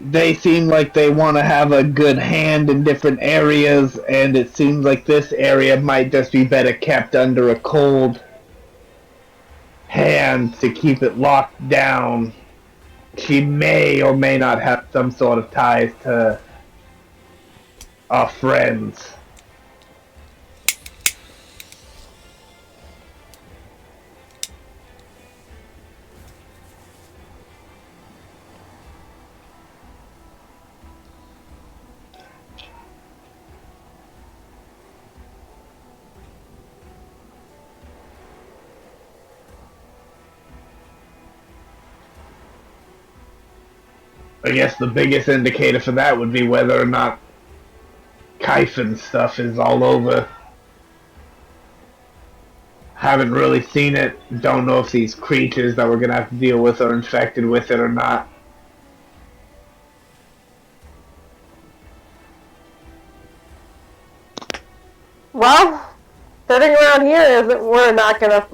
[SPEAKER 2] They seem like they want to have a good hand in different areas, and it seems like this area might just be better kept under a cold hand to keep it locked down. She may or may not have some sort of ties to our friends. I guess the biggest indicator for that would be whether or not Kyphon's stuff is all over. Haven't really seen it. Don't know if these creatures that we're gonna have to deal with are infected with it or not.
[SPEAKER 3] Well, sitting around here isn't. We're not gonna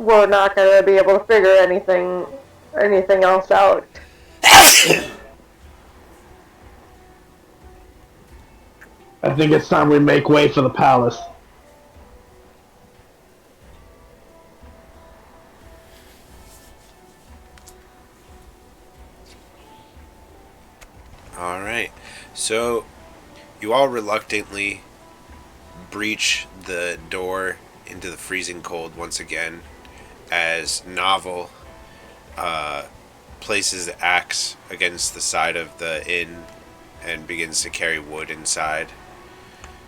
[SPEAKER 3] be able to figure anything else out.
[SPEAKER 2] I think it's time we make way for the palace.
[SPEAKER 1] All right. So you all reluctantly breach the door into the freezing cold once again as Novel places the axe against the side of the inn and begins to carry wood inside.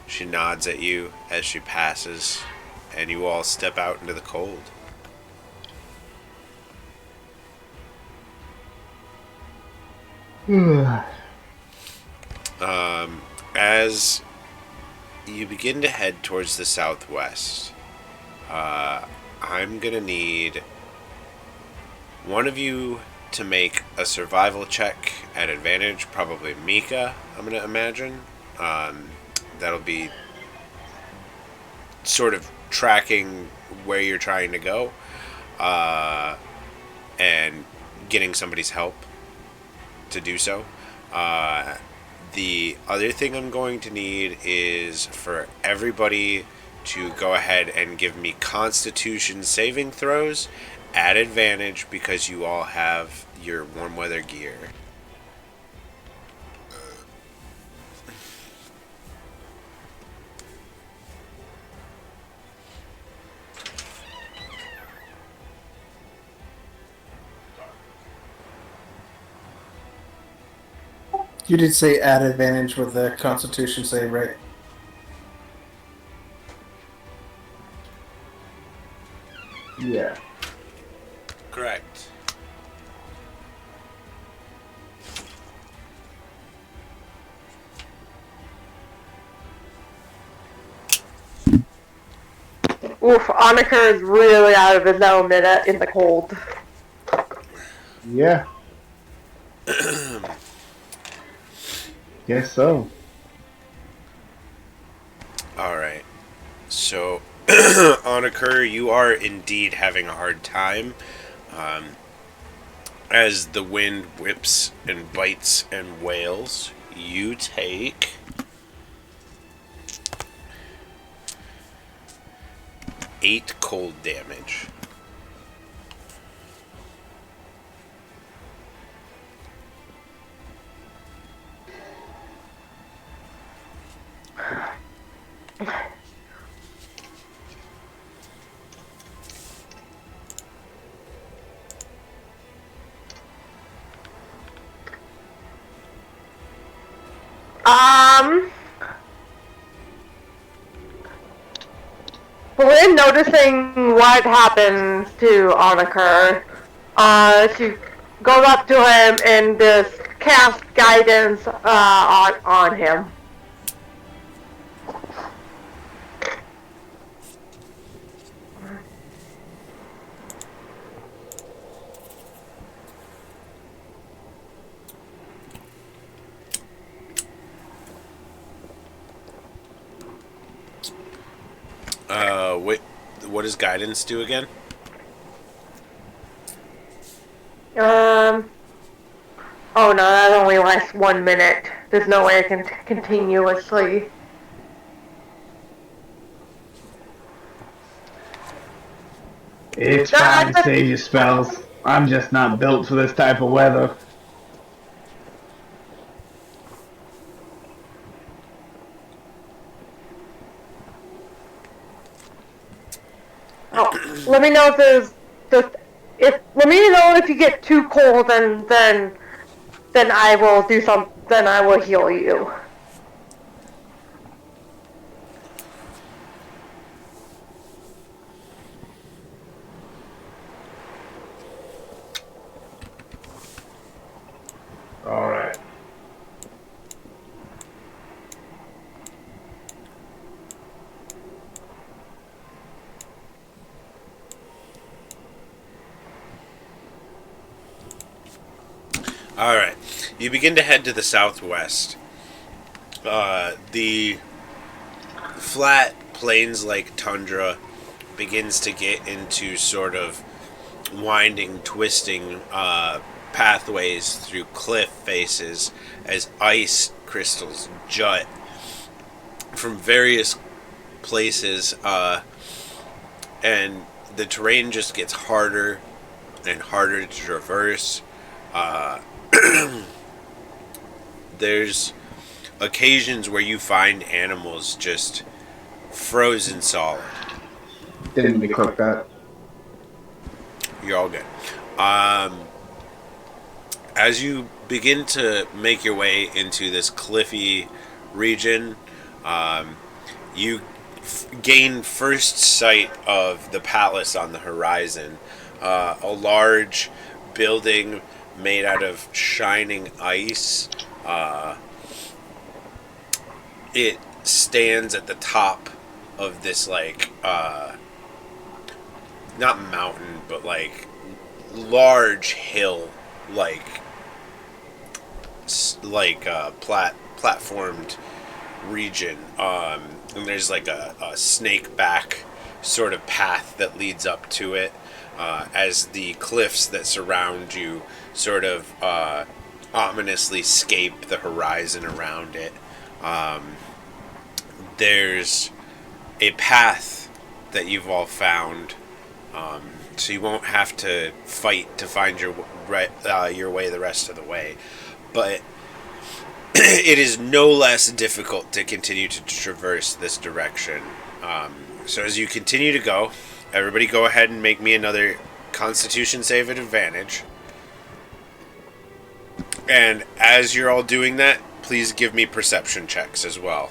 [SPEAKER 1] She nods at you as she passes, and you all step out into the cold. As you begin to head towards the southwest, I'm going to need one of you to make a survival check at advantage, probably Mika, I'm going to imagine. That'll be sort of tracking where you're trying to go and getting somebody's help to do so. The other thing I'm going to need is for everybody to go ahead and give me Constitution saving throws at advantage because you all have your warm weather gear.
[SPEAKER 4] You did say at advantage with the Constitution save, right?
[SPEAKER 2] Yeah.
[SPEAKER 1] Correct.
[SPEAKER 3] Oof, Annika is really out of his element in the cold.
[SPEAKER 2] Yeah. Guess so.
[SPEAKER 1] Alright. So, Annika, you are indeed having a hard time. As the wind whips and bites and wails, you take 8 cold damage.
[SPEAKER 3] Flynn, noticing what happens to Annika, she goes up to him and just casts guidance on him.
[SPEAKER 1] What does guidance do again?
[SPEAKER 3] Oh no, that only lasts 1 minute. There's no way I can continuously.
[SPEAKER 2] It's fine to save your spells. I'm just not built for this type of weather.
[SPEAKER 3] Oh, let me know if there's just let me know if you get too cold, and then I will do some. Then I will heal you.
[SPEAKER 2] Alright.
[SPEAKER 1] All right. You begin to head to the southwest. The flat plains-like tundra begins to get into sort of winding, twisting pathways through cliff faces as ice crystals jut from various places, and the terrain just gets harder and harder to traverse. There's occasions where you find animals just frozen solid.
[SPEAKER 2] Didn't we cook that?
[SPEAKER 1] You're all good. As you begin to make your way into this cliffy region, you gain first sight of the palace on the horizon. A large building made out of shining ice. It stands at the top of this, like, not mountain, but like large hill, like platformed region. And there's like a snake back sort of path that leads up to it, as the cliffs that surround you sort of ominously scape the horizon around it. There's a path that you've all found, so you won't have to fight to find your way the rest of the way. But it is no less difficult to continue to traverse this direction. So as you continue to go, everybody go ahead and make me another Constitution save at advantage. And as you're all doing that, please give me perception checks as well.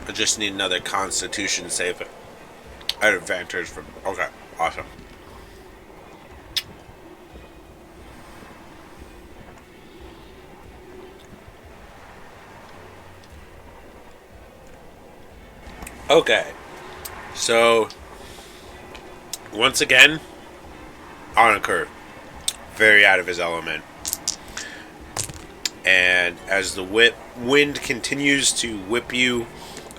[SPEAKER 1] I just need another Constitution save at advantage from. Okay, awesome. Okay, so once again, Onaker, very out of his element. And as the wind continues to whip you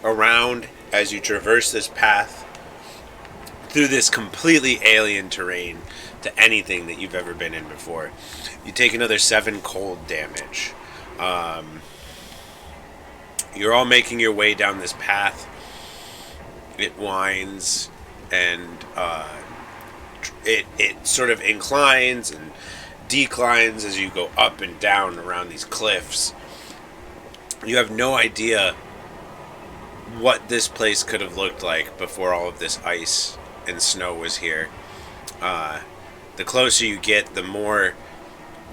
[SPEAKER 1] around as you traverse this path through this completely alien terrain to anything that you've ever been in before, you take another 7 cold damage. You're all making your way down this path. It winds and it sort of inclines and declines as you go up and down around these cliffs. You have no idea what this place could have looked like before all of this ice and snow was here. The closer you get, the more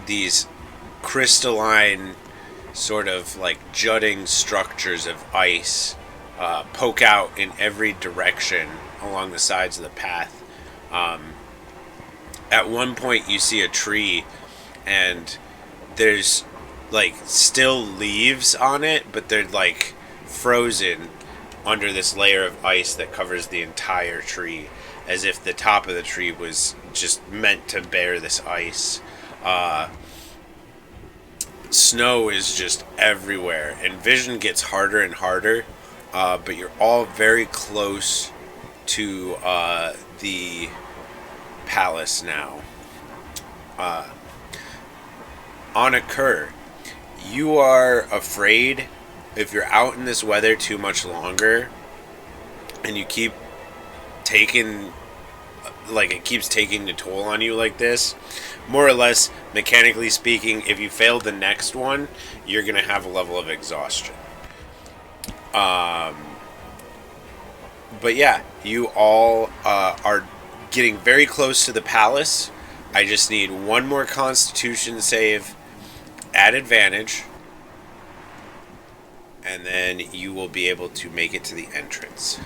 [SPEAKER 1] these crystalline sort of like jutting structures of ice poke out in every direction along the sides of the path. At one point you see a tree and there's like still leaves on it, but they're like frozen under this layer of ice that covers the entire tree, as if the top of the tree was just meant to bear this ice. Snow is just everywhere, and vision gets harder and harder, but you're all very close to the palace now. On a cur, you are afraid if you're out in this weather too much longer and you keep taking, like, it keeps taking the toll on you like this, more or less, mechanically speaking, if you fail the next one, you're going to have a level of exhaustion. But yeah, you all are getting very close to the palace. I just need one more Constitution save at advantage, and then you will be able to make it to the entrance.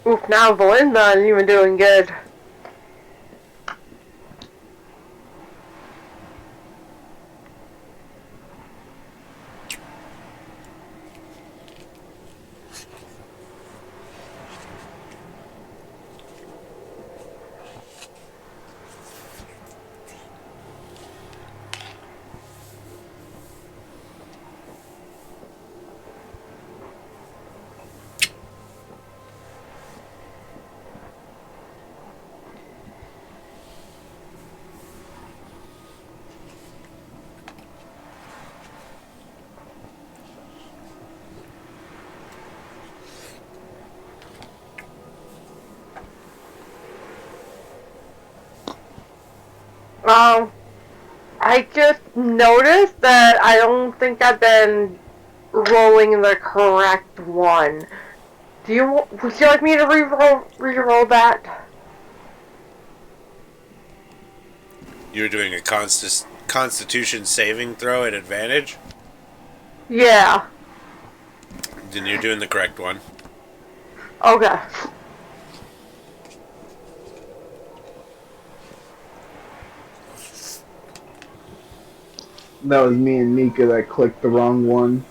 [SPEAKER 3] Oof, now Valin's not even doing good. I just noticed that I don't think I've been rolling the correct one. Would you like me to re-roll that?
[SPEAKER 1] You're doing a Constitution saving throw at advantage?
[SPEAKER 3] Yeah.
[SPEAKER 1] Then you're doing the correct one.
[SPEAKER 3] Okay.
[SPEAKER 2] That was me and Mika that clicked the wrong one.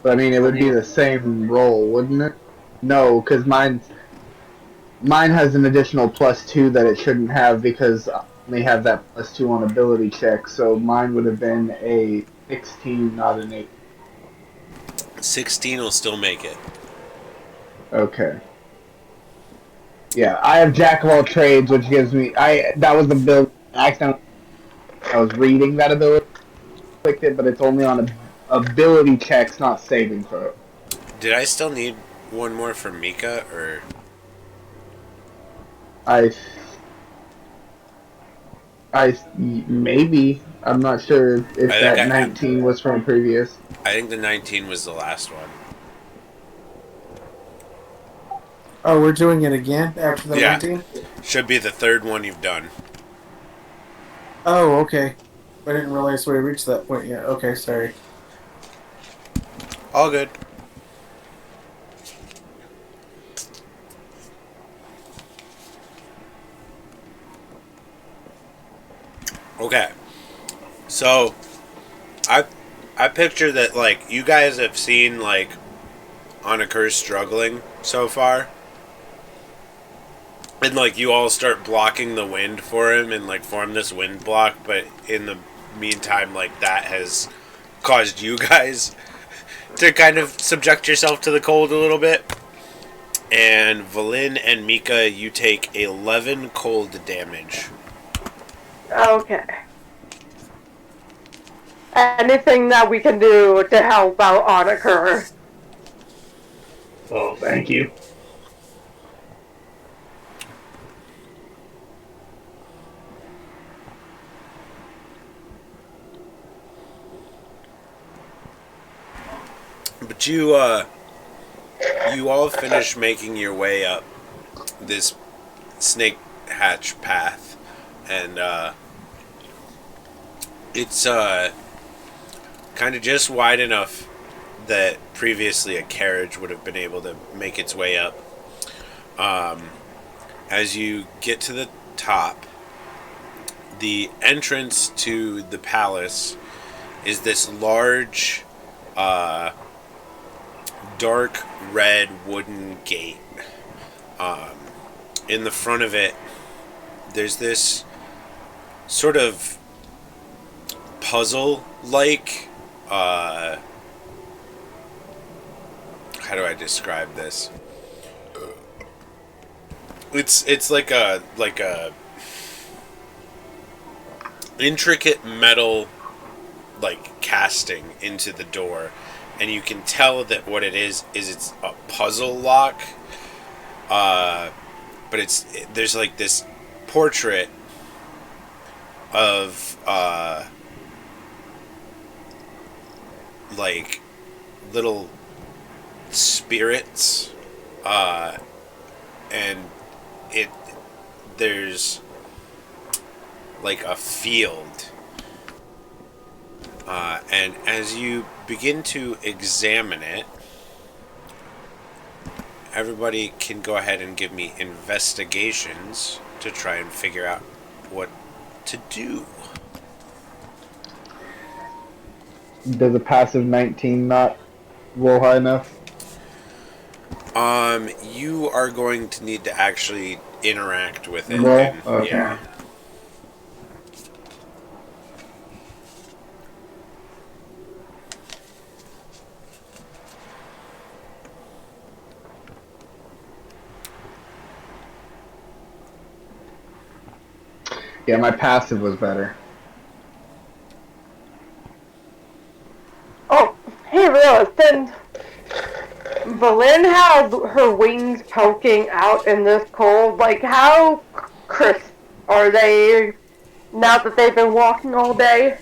[SPEAKER 2] But I mean, it would be the same roll, wouldn't it? No, because mine has an additional +2 that it shouldn't have because I only have that +2 on ability check. So mine would have been a 16, not an 8.
[SPEAKER 1] 16 will still make it.
[SPEAKER 2] Okay. Yeah, I have Jack of all trades, which gives me that was the build. I was reading that ability, clicked it, but it's only on ability checks, not saving throw.
[SPEAKER 1] Did I still need one more for Mika, or?
[SPEAKER 2] I maybe, I'm not sure if that 19 was from previous.
[SPEAKER 1] I think the 19 was the last one.
[SPEAKER 4] Oh, we're doing it again after the 19?
[SPEAKER 1] Should be the third one you've done.
[SPEAKER 4] Oh, okay. I didn't realize we reached that point yet. Okay, sorry.
[SPEAKER 1] All good. Okay. So, I picture that, like, you guys have seen, like, Anakur struggling so far. And, like, you all start blocking the wind for him and, like, form this wind block. But in the meantime, like, that has caused you guys to kind of subject yourself to the cold a little bit. And Valin and Mika, you take 11 cold damage.
[SPEAKER 3] Okay. Anything that we can do to help out Anakur?
[SPEAKER 2] Oh, thank you.
[SPEAKER 1] But you all finish making your way up this snake hatch path, and it's kind of just wide enough that previously a carriage would have been able to make its way up. As you get to the top, the entrance to the palace is this large dark red wooden gate. In the front of it, there's this sort of puzzle-like. How do I describe this? It's like a intricate metal like casting into the door, and you can tell that what it is it's a puzzle lock. But there's like this portrait of like little spirits, and there's like a field, and as you begin to examine it, everybody can go ahead and give me investigations to try and figure out what to do.
[SPEAKER 2] Does a passive 19 not roll high enough?
[SPEAKER 1] You are going to need to actually interact with it.
[SPEAKER 2] Roll?
[SPEAKER 1] And,
[SPEAKER 2] Okay.
[SPEAKER 1] Yeah.
[SPEAKER 2] Yeah, my passive was better.
[SPEAKER 3] Oh, hey, Lilith, then Valyn has her wings poking out in this cold. Like, how crisp are they now that they've been walking all day?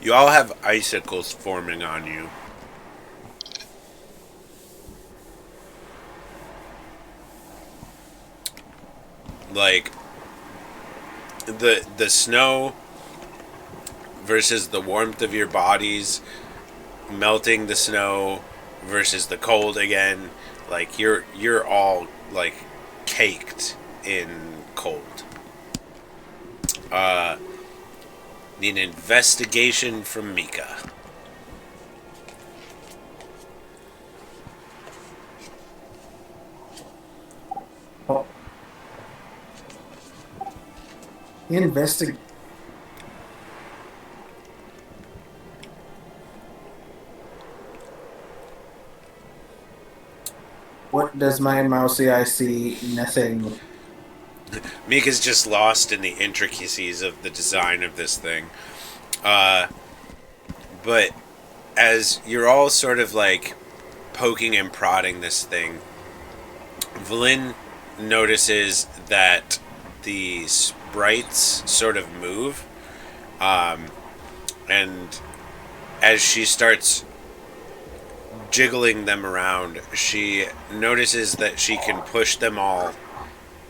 [SPEAKER 1] You all have icicles forming on you. Like the snow versus the warmth of your bodies melting the snow versus the cold again. Like you're all like caked in cold. Need an investigation from Mika.
[SPEAKER 4] Oh. Investigate. What does my mousey I see? Nothing.
[SPEAKER 1] Mika's just lost in the intricacies of the design of this thing. But as you're all sort of like poking and prodding this thing, Valyn notices that the sprites sort of move. And as she starts jiggling them around, she notices that she can push them all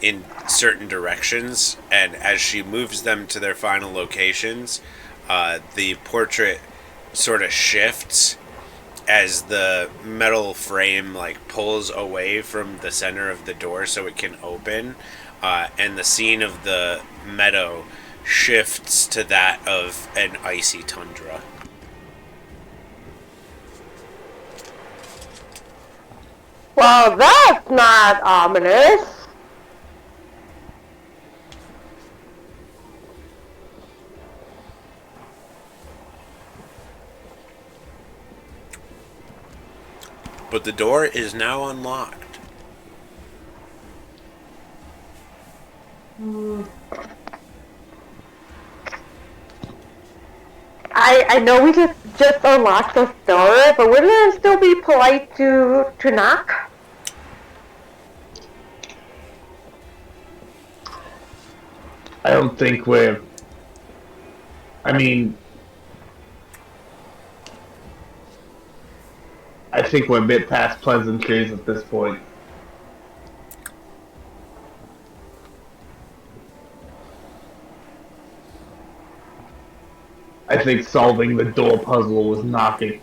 [SPEAKER 1] in certain directions, and as she moves them to their final locations, the portrait sort of shifts as the metal frame like pulls away from the center of the door so it can open, and the scene of the meadow shifts to that of an icy tundra.
[SPEAKER 3] Well, that's not ominous.
[SPEAKER 1] But the door is now unlocked.
[SPEAKER 3] I know we just unlocked the door, but wouldn't it still be polite to knock?
[SPEAKER 2] I don't think we're... I mean... I think we're a bit past pleasantries at this point. I think solving the door puzzle was knocking.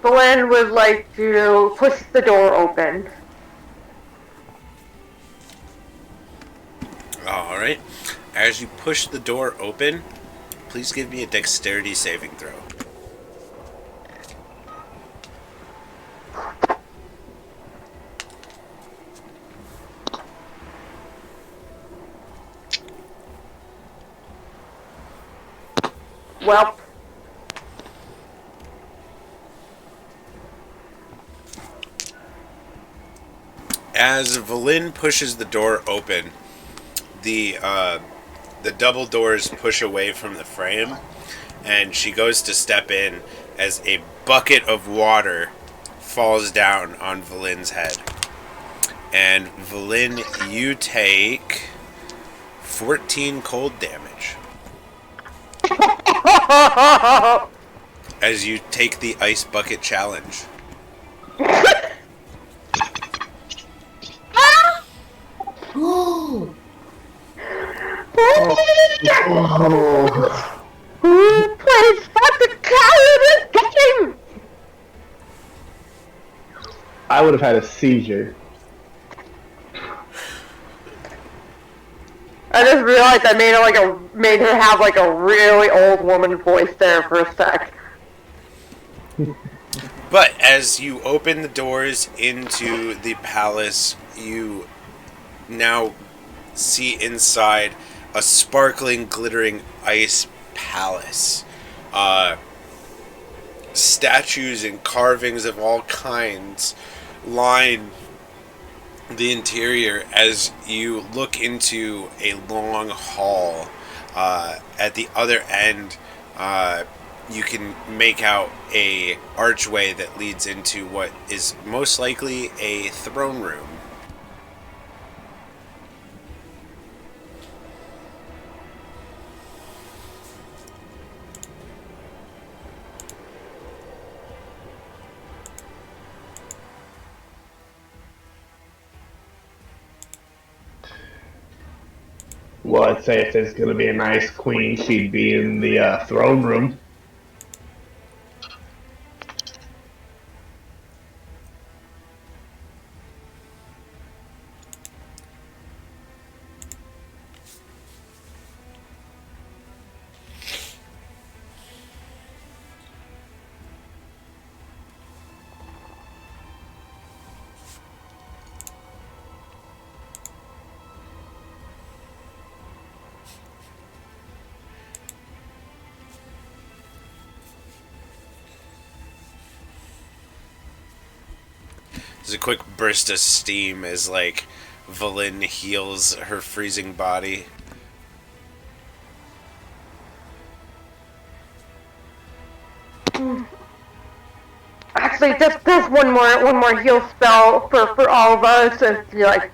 [SPEAKER 3] Belen would like to push the door open.
[SPEAKER 1] Alright. As you push the door open, please give me a dexterity saving throw.
[SPEAKER 3] Well,
[SPEAKER 1] As Valin pushes the door open, the double doors push away from the frame, and she goes to step in as a bucket of water falls down on Valin's head. And Valin, you take 14 cold damage as you take the ice bucket challenge.
[SPEAKER 3] who plays fucking cow in this game?
[SPEAKER 2] I would have had a seizure.
[SPEAKER 3] I just realized I made her have like a really old woman voice there for a sec.
[SPEAKER 1] But as you open the doors into the palace, you now see inside a sparkling, glittering ice palace. Statues and carvings of all kinds line the interior as you look into a long hall. At the other end, you can make out a archway that leads into what is most likely a throne room.
[SPEAKER 2] Well, I'd say if there's going to be a nice queen, she'd be in the throne room.
[SPEAKER 1] There's a quick burst of steam as, like, Valin heals her freezing body.
[SPEAKER 3] Actually, just one more heal spell for all of us, and she like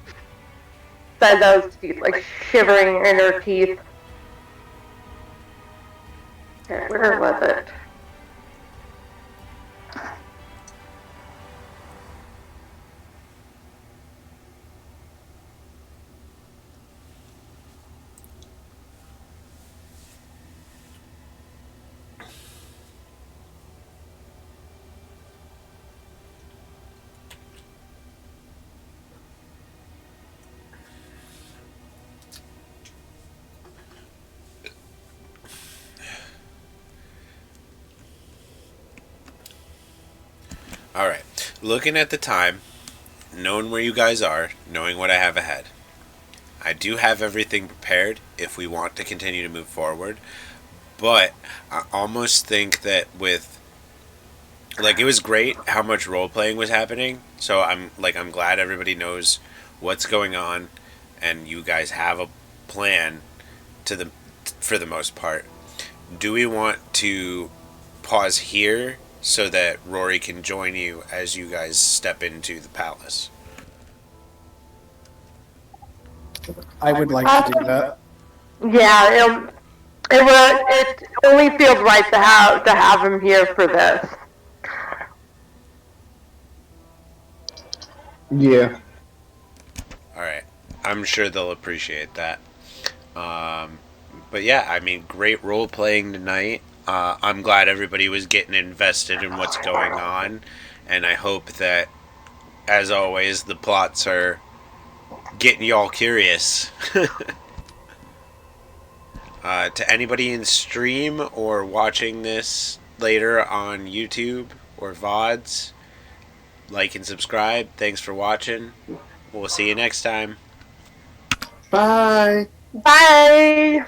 [SPEAKER 3] said those teeth like shivering in her teeth. Okay, where was it?
[SPEAKER 1] Alright, looking at the time, knowing where you guys are, knowing what I have ahead, I do have everything prepared if we want to continue to move forward, but I almost think that with, like, it was great how much role-playing was happening, so I'm glad everybody knows what's going on, and you guys have a plan for the most part. Do we want to pause here so that Rory can join you as you guys step into the palace?
[SPEAKER 4] I would like to do that.
[SPEAKER 3] Yeah, it only feels right to have him here for this.
[SPEAKER 2] Yeah.
[SPEAKER 1] Alright, I'm sure they'll appreciate that. But yeah, I mean, great role playing tonight. I'm glad everybody was getting invested in what's going on, and I hope that, as always, the plots are getting y'all curious. To anybody in stream or watching this later on YouTube or VODs, like and subscribe. Thanks for watching. We'll see you next time.
[SPEAKER 4] Bye.
[SPEAKER 3] Bye.